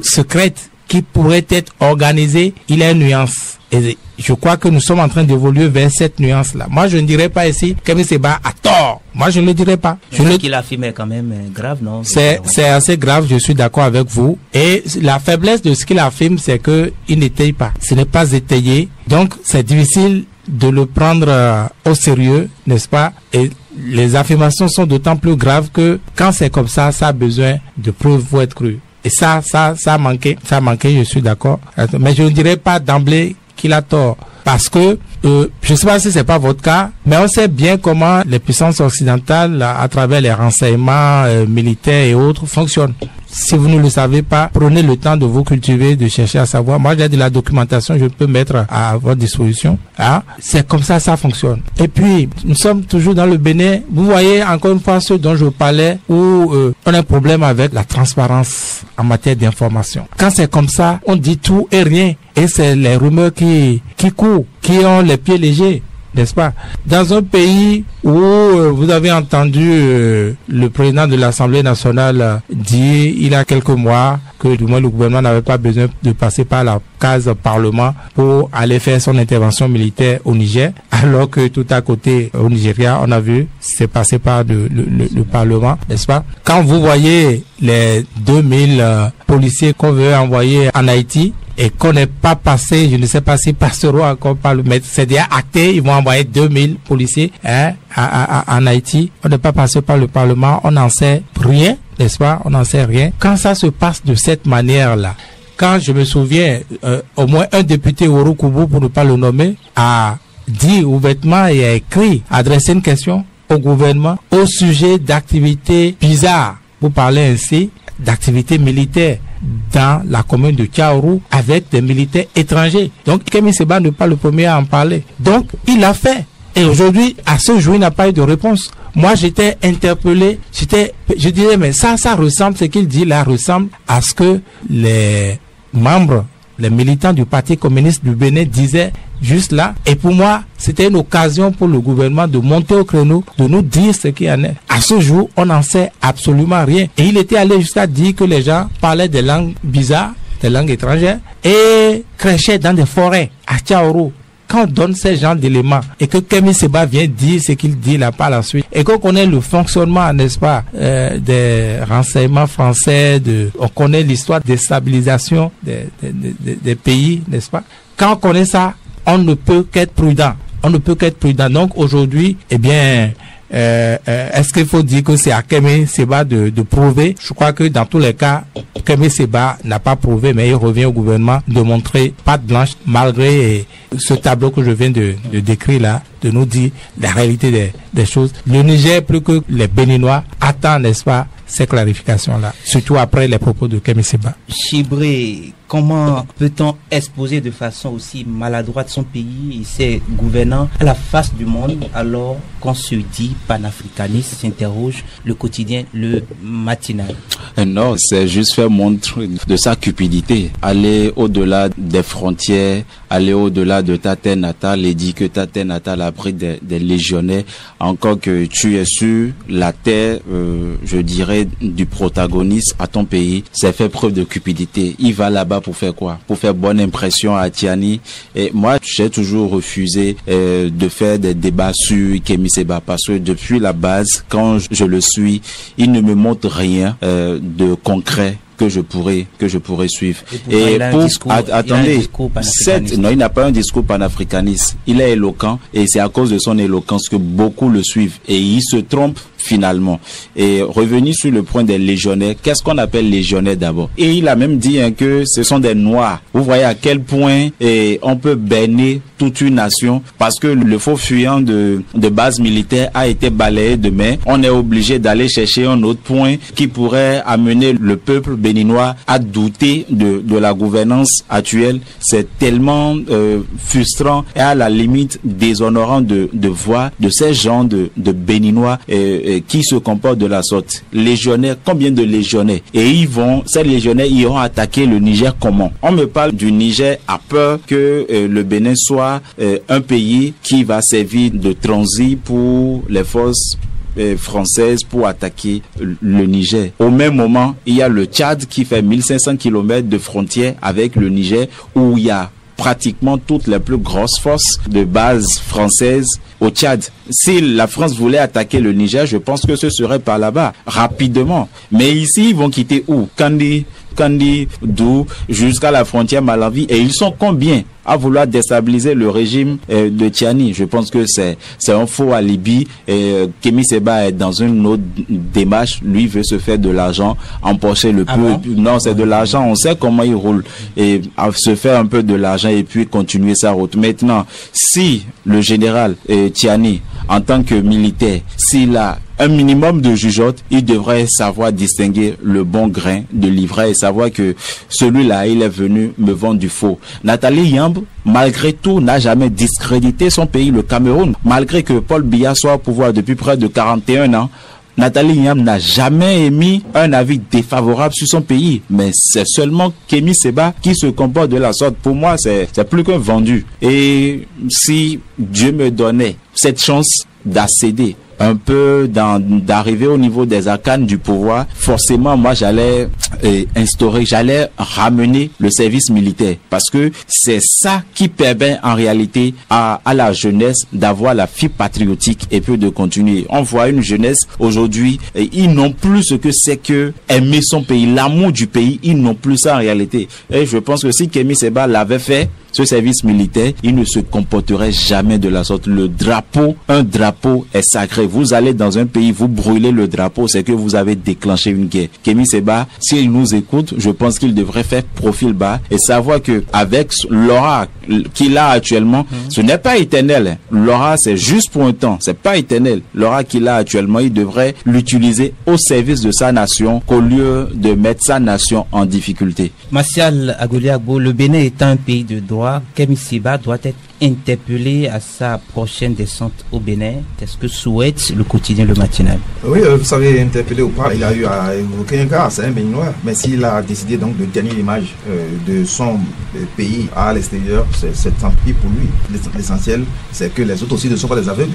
S1: secrètes qui pourraient être organisées, il y a une nuance. Et je crois que nous sommes en train d'évoluer vers cette nuance-là. Moi, je ne dirais pas ici Kémy Séba a tort. Moi, je ne le dirais pas.
S2: Ce qu'il a affirmé est quand même grave, non?
S1: C'est assez grave, je suis d'accord avec vous. Et la faiblesse de ce qu'il affirme, c'est que il n'étaye pas. Ce n'est pas étayé. Donc, c'est difficile de le prendre au sérieux, n'est-ce pas? Et les affirmations sont d'autant plus graves que quand c'est comme ça, ça a besoin de preuves pour être cru. Et ça a manqué, je suis d'accord. Mais je ne dirais pas d'emblée qu'il a tort. Parce que, je ne sais pas si c'est pas votre cas, mais on sait bien comment les puissances occidentales, à travers les renseignements militaires et autres, fonctionnent. Si vous ne le savez pas, prenez le temps de vous cultiver, de chercher à savoir. Moi, j'ai de la documentation, je peux mettre à votre disposition. Hein? C'est comme ça fonctionne. Et puis, nous sommes toujours dans le Bénin. Vous voyez, encore une fois, ce dont je parlais, où on a un problème avec la transparence en matière d'information. Quand c'est comme ça, on dit tout et rien. Et c'est les rumeurs qui courent, qui ont les pieds légers. N'est-ce pas? Dans un pays où vous avez entendu le président de l'Assemblée nationale dire il y a quelques mois que du moins le gouvernement n'avait pas besoin de passer par la case Parlement pour aller faire son intervention militaire au Niger, alors que tout à côté au Nigeria, on a vu c'est passé par le Parlement, n'est-ce pas? Quand vous voyez les 2000 policiers qu'on veut envoyer en Haïti, et qu'on n'est pas passé, je ne sais pas si passeront encore par le maître, c'est déjà acté, ils vont envoyer 2000 policiers en Haïti. On n'est pas passé par le Parlement, on n'en sait rien, n'est-ce pas? On n'en sait rien. Quand ça se passe de cette manière-là, quand je me souviens, au moins un député Ouro Koubou, pour ne pas le nommer, a dit ouvertement et a écrit, adressé une question au gouvernement au sujet d'activités bizarres, vous parlez ainsi, d'activités militaires dans la commune de Tchaourou avec des militaires étrangers. Donc Kémy Séba n'est pas le premier à en parler. Donc il l'a fait. Et aujourd'hui, à ce jour, il n'a pas eu de réponse. Moi, j'étais interpellé. Je disais, mais ça ressemble, ce qu'il dit là, ressemble à ce que les membres, les militants du Parti communiste du Bénin disaient juste là. Et pour moi, c'était une occasion pour le gouvernement de monter au créneau, de nous dire ce qu'il y en est. À ce jour, on n'en sait absolument rien. Et il était allé jusqu'à dire que les gens parlaient des langues bizarres, des langues étrangères, et crèchaient dans des forêts à Tchaourou. Quand on donne ces genres d'éléments et que Kémy Séba vient dire ce qu'il dit là par la suite et qu'on connaît le fonctionnement, n'est-ce pas, des renseignements français, on connaît l'histoire des stabilisations des pays, n'est-ce pas? Quand on connaît ça, on ne peut qu'être prudent. On ne peut qu'être prudent. Donc aujourd'hui, eh bien, est-ce qu'il faut dire que c'est à Kémy Séba de prouver? Je crois que dans tous les cas, Kémy Séba n'a pas prouvé, mais il revient au gouvernement de montrer patte blanche malgré ce tableau que je viens de décrire là, de nous dire la réalité des choses. Le Niger, plus que les Béninois, attend, n'est-ce pas, ces clarifications-là, surtout après les propos de Kémy Séba.
S2: Chibré, comment peut-on exposer de façon aussi maladroite son pays et ses gouvernants à la face du monde alors qu'on se dit panafricaniste, s'interroge le quotidien, le matinal?
S3: Non, c'est juste faire montre de sa cupidité, aller au-delà des frontières, aller au-delà de ta terre natale et dire que ta terre natale abrite des légionnaires, encore que tu es sur la terre, je dirais, du protagoniste à ton pays. C'est faire preuve de cupidité. Il va là-bas pour faire quoi? Pour faire bonne impression à Tiani. Et moi, j'ai toujours refusé de faire des débats sur Kémy Séba parce que depuis la base, quand je le suis, il ne me montre rien de concret que je pourrais suivre. Et attendez, non, il n'a pas un discours panafricaniste. Il est éloquent et c'est à cause de son éloquence que beaucoup le suivent. Et il se trompe finalement. Et revenir sur le point des légionnaires, qu'est-ce qu'on appelle légionnaires d'abord? Et il a même dit que ce sont des noirs. Vous voyez à quel point on peut berner toute une nation parce que le faux fuyant de base militaire a été balayé de main. On est obligé d'aller chercher un autre point qui pourrait amener le peuple béninois à douter de la gouvernance actuelle. C'est tellement frustrant et à la limite déshonorant de voir de ces gens de Béninois qui se comportent de la sorte. Légionnaires, combien de légionnaires? Et ces légionnaires iront attaquer le Niger comment? On me parle du Niger à peur que le Bénin soit un pays qui va servir de transit pour les forces françaises pour attaquer le Niger. Au même moment, il y a le Tchad qui fait 1500 km de frontière avec le Niger où il y a pratiquement toutes les plus grosses forces de base françaises au Tchad. Si la France voulait attaquer le Niger, je pense que ce serait par là-bas, rapidement. Mais ici, ils vont quitter où? Kandi, Dou, jusqu'à la frontière Malawi. Et ils sont combien à vouloir déstabiliser le régime de Tiani? Je pense que c'est un faux alibi. Kémy Séba est dans une autre démarche. Lui veut se faire de l'argent, empocher le peuple. Non, c'est de l'argent. On sait comment il roule. Et se faire un peu de l'argent et puis continuer sa route. Maintenant, si le général Tiani, en tant que militaire, s'il a un minimum de jugeote, il devrait savoir distinguer le bon grain de l'ivraie et savoir que celui-là, il est venu me vendre du faux. Nathalie Yamb, malgré tout, n'a jamais discrédité son pays, le Cameroun. Malgré que Paul Biya soit au pouvoir depuis près de 41 ans, Nathalie Yamb n'a jamais émis un avis défavorable sur son pays. Mais c'est seulement Kémy Séba qui se comporte de la sorte. Pour moi, c'est plus qu'un vendu. Et si Dieu me donnait cette chance d'accéder un peu d'arriver au niveau des arcanes du pouvoir, forcément moi j'allais j'allais ramener le service militaire parce que c'est ça qui permet en réalité à la jeunesse d'avoir la fibre patriotique et puis de continuer. On voit une jeunesse aujourd'hui, ils n'ont plus ce que c'est que aimer son pays, l'amour du pays, ils n'ont plus ça en réalité. Et je pense que si Kémy Séba l'avait fait, ce service militaire, il ne se comporterait jamais de la sorte. Le drapeau, un drapeau est sacré. Vous allez dans un pays, vous brûlez le drapeau, c'est que vous avez déclenché une guerre. Kémy Séba, s'il nous écoute, je pense qu'il devrait faire profil bas et savoir que avec l'aura qu'il a actuellement, ce n'est pas éternel. L'aura, c'est juste pour un temps, c'est pas éternel. L'aura qu'il a actuellement, il devrait l'utiliser au service de sa nation qu'au lieu de mettre sa nation en difficulté.
S2: Martial Agoliagbo, le Bénin est un pays de droit. Kémy Séba doit être interpellé à sa prochaine descente au Bénin. Qu'est-ce que souhaite le quotidien Le Matinal?
S4: Oui, vous savez, interpellé ou pas, il a eu à évoquer un cas, c'est un Béninois. Mais s'il a décidé donc de gagner l'image de son pays à l'extérieur, c'est tant pis pour lui. L'essentiel, c'est que les autres aussi ne sont pas des aveugles.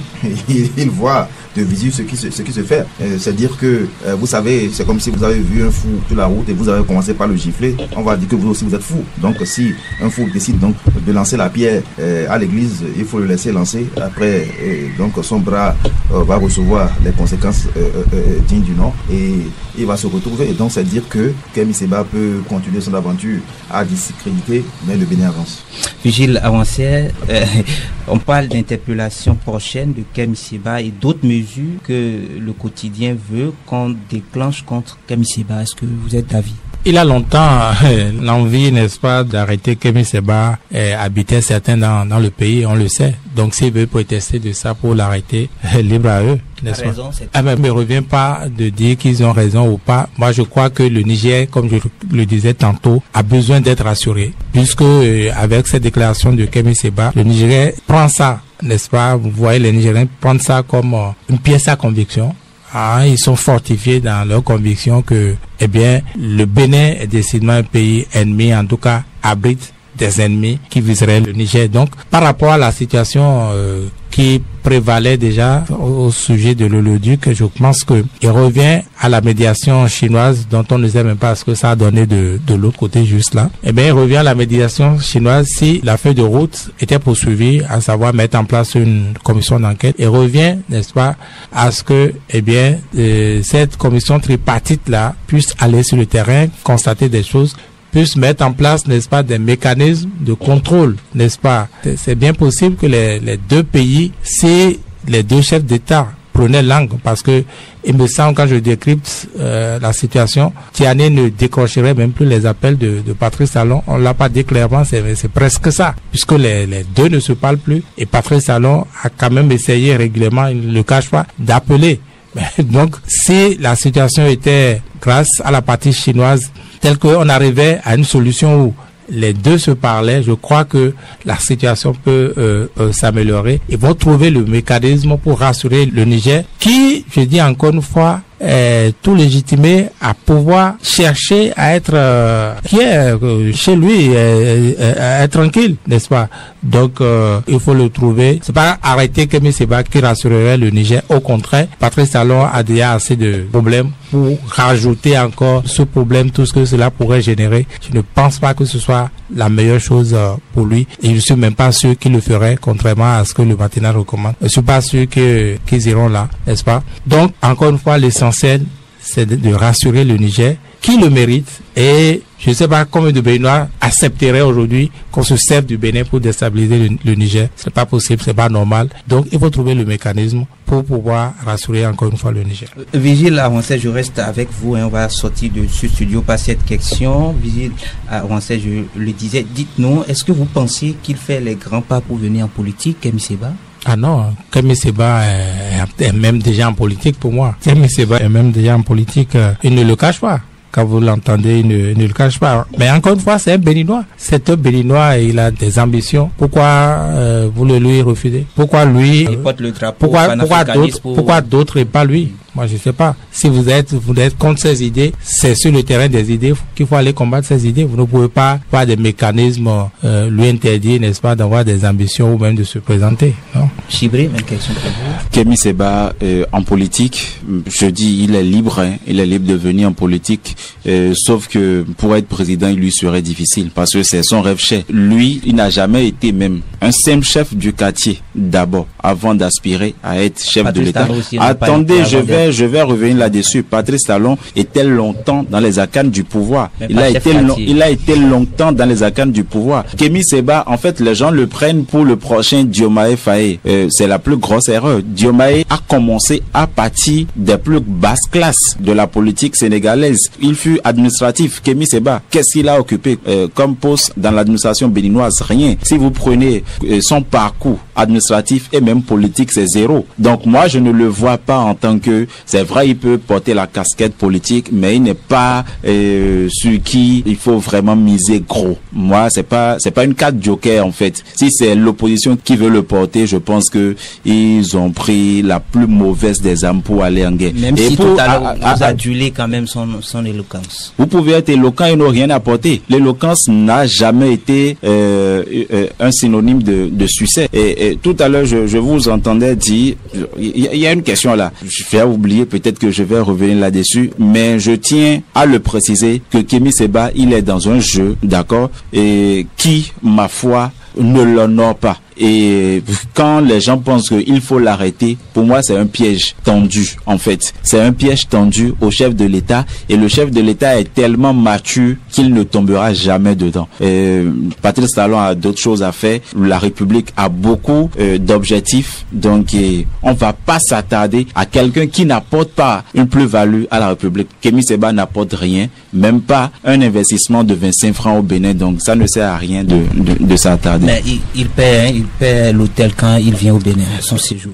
S4: Ils voient de visu ce qui se fait. C'est-à-dire que, vous savez, c'est comme si vous avez vu un fou sur la route et vous avez commencé par le gifler. On va dire que vous aussi vous êtes fou. Donc si un fou décide donc de lancer la pierre à l'église, il faut le laisser lancer. Après, donc son bras va recevoir les conséquences dignes du nom et il va se retrouver. Et donc, c'est dire que Kémy Séba peut continuer son aventure à discréditer, mais le Bénin avance.
S2: Vigile Avancière, on parle d'interpellation prochaine de Kémy Séba et d'autres mesures que le quotidien veut qu'on déclenche contre Kémy Séba. Est-ce que vous êtes d'avis?
S1: Il a longtemps l'envie, n'est-ce pas, d'arrêter Kémy Séba. Habitait certains dans le pays, on le sait. Donc s'il veut protester de ça pour l'arrêter, libre à eux, n'est-ce pas? Mais il ne revient pas de dire qu'ils ont raison ou pas. Moi, je crois que le Niger, comme je le disais tantôt, a besoin d'être rassuré. Puisque avec cette déclaration de Kémy Séba, le Nigerien prend ça, n'est-ce pas? Vous voyez, les Nigériens prennent ça comme une pièce à conviction. Ils sont fortifiés dans leur conviction que, eh bien, le Bénin est décidément un pays ennemi, en tout cas, abrite des ennemis qui viseraient le Niger. Donc, par rapport à la situation qui prévalait déjà au sujet de l'Oléoduc, je pense que il revient à la médiation chinoise dont on ne sait même pas ce que ça a donné de l'autre côté juste là. Eh bien, il revient à la médiation chinoise si la feuille de route était poursuivie, à savoir mettre en place une commission d'enquête. Il revient, n'est-ce pas, à ce que, eh bien, cette commission tripartite là puisse aller sur le terrain, constater des choses, puisse mettre en place, n'est-ce pas, des mécanismes de contrôle, n'est-ce pas. C'est bien possible que les deux pays, si les deux chefs d'État prenaient langue, parce que il me semble, quand je décrypte la situation, Tiani ne décrocherait même plus les appels de Patrice Talon. On l'a pas dit clairement, c'est presque ça, puisque les deux ne se parlent plus. Et Patrice Talon a quand même essayé régulièrement, il ne le cache pas, d'appeler. Donc, si la situation était, grâce à la partie chinoise, telle qu'on arrivait à une solution où les deux se parlaient, je crois que la situation peut s'améliorer. Ils vont trouver le mécanisme pour rassurer le Niger, qui, je dis encore une fois, est tout légitimé à pouvoir chercher à être chez lui, être tranquille, n'est-ce pas? Donc, il faut le trouver. C'est pas arrêter Kémy Séba qui rassurerait le Niger. Au contraire, Patrice Talon a déjà assez de problèmes pour rajouter encore ce problème, tout ce que cela pourrait générer. Je ne pense pas que ce soit la meilleure chose pour lui. Et je ne suis même pas sûr qu'il le ferait, contrairement à ce que le matinal recommande. Je ne suis pas sûr qu'ils iront là, n'est-ce pas? Donc, encore une fois, l'essentiel, c'est de rassurer le Niger, qui le mérite. Et je ne sais pas combien de Béninois accepteraient aujourd'hui qu'on se serve du Bénin pour déstabiliser le Niger. C'est pas possible, c'est pas normal. Donc, il faut trouver le mécanisme pour pouvoir rassurer encore une fois le Niger.
S2: Vigile Awansé, je reste avec vous et on va sortir de ce studio par cette question. Vigile Awansé, je le disais, dites-nous, est-ce que vous pensez qu'il fait les grands pas pour venir en politique, Kémy Séba?
S1: Ah non, Kémy Séba est même déjà en politique pour moi. Kémy Séba est même déjà en politique, il ne le cache pas. Quand vous l'entendez, il ne le cache pas. Mais encore une fois, c'est un Béninois. C'est un Béninois et il a des ambitions. Pourquoi vous le lui refusez? Pourquoi lui?
S2: Il porte le drapeau
S1: pourquoi d'autres et pas lui? Moi, je sais pas. Si vous êtes contre ces idées, c'est sur le terrain des idées qu'il faut aller combattre ces idées. Vous ne pouvez pas avoir des mécanismes lui interdire, n'est-ce pas, d'avoir des ambitions ou même de se présenter. Non?
S2: Chibré, même question pour vous.
S3: Kémy Séba, en politique, je dis, il est libre, hein, il est libre de venir en politique, sauf que pour être président, il lui serait difficile parce que c'est son rêve cher. Lui, il n'a jamais été même un simple chef du quartier d'abord, avant d'aspirer à être chef de l'État. Attendez, je vais revenir là-dessus. Patrice Talon était longtemps dans les arcanes du pouvoir. Il a été longtemps dans les arcanes du pouvoir. Kémy Séba, en fait, les gens le prennent pour le prochain Diomaye Faye. C'est la plus grosse erreur. Diomaye a commencé à partir des plus basses classes de la politique sénégalaise. Il fut administratif. Kémy Séba, qu'est-ce qu'il a occupé comme poste dans l'administration béninoise? Rien. Si vous prenez son parcours administratif et même politique, c'est zéro. Donc moi, je ne le vois pas en tant que... C'est vrai, il peut porter la casquette politique, mais il n'est pas sur qui il faut vraiment miser gros. Moi, c'est pas une carte joker en fait. Si c'est l'opposition qui veut le porter, je pense que ils ont pris la plus mauvaise des armes pour aller en guerre.
S2: Même si tout à l'heure vous adulez quand même son éloquence.
S3: Vous pouvez être éloquent et ne rien apporter. L'éloquence n'a jamais été un synonyme de succès. Et tout à l'heure, je vous entendais dire, il y a une question là. Je vais oublier, peut-être que je vais revenir là-dessus, mais je tiens à le préciser que Kémy Séba, il est dans un jeu, d'accord, et qui, ma foi, ne l'honore pas. Et quand les gens pensent qu'il faut l'arrêter, pour moi c'est un piège tendu en fait. C'est un piège tendu au chef de l'État et le chef de l'État est tellement mature qu'il ne tombera jamais dedans. Patrice Talon a d'autres choses à faire. La République a beaucoup d'objectifs, donc on va pas s'attarder à quelqu'un qui n'apporte pas une plus-value à la République. Kémy Séba n'apporte rien, même pas un investissement de 25 francs au Bénin, donc ça ne sert à rien de s'attarder.
S2: Mais il paie l'hôtel quand il vient au Bénin, son séjour.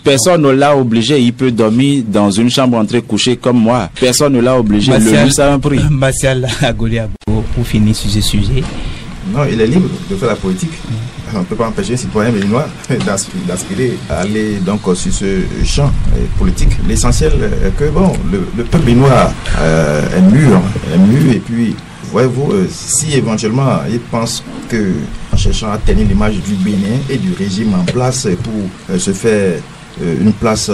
S3: Personne ne l'a obligé, il peut dormir dans une chambre entrée couchée comme moi. Personne ne l'a obligé, le luxe a un prix.
S2: Martial Agoliabo, pour finir sur ce sujet.
S4: Non, il est libre de faire la politique. On ne peut pas empêcher un citoyen béninois d'aspirer à aller donc sur ce champ politique. L'essentiel est que bon, le peuple béninois est mûr et puis voyez-vous, si éventuellement il pense que en cherchant à tenir l'image du Bénin et du régime en place pour se faire une place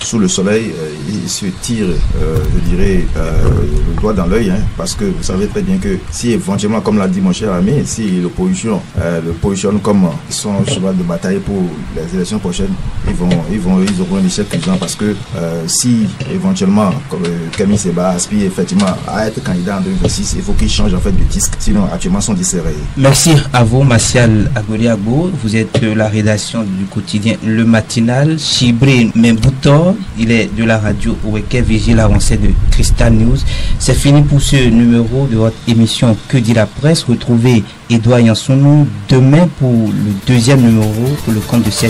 S4: sous le soleil, il se tire, je dirais, le doigt dans l'œil, hein, parce que vous savez très bien que si éventuellement, comme l'a dit mon cher ami, si l'opposition le positionne comme son cheval de bataille pour les élections prochaines, ils auront un échec cuisant, parce que si éventuellement Kémy Séba aspire effectivement à être candidat en 2026, il faut qu'il change en fait de disque, sinon actuellement son disque est rayé.
S2: Merci à vous, Martial Agoliabo. Vous êtes la rédaction du quotidien Le Matinal. Chibré Memboutor, Victor. Il est de la radio Oweke Vigile avancée de Crystal News. C'est fini pour ce numéro de votre émission Que dit la presse. Retrouvez Edouard Yansounou demain pour le deuxième numéro pour le compte de cette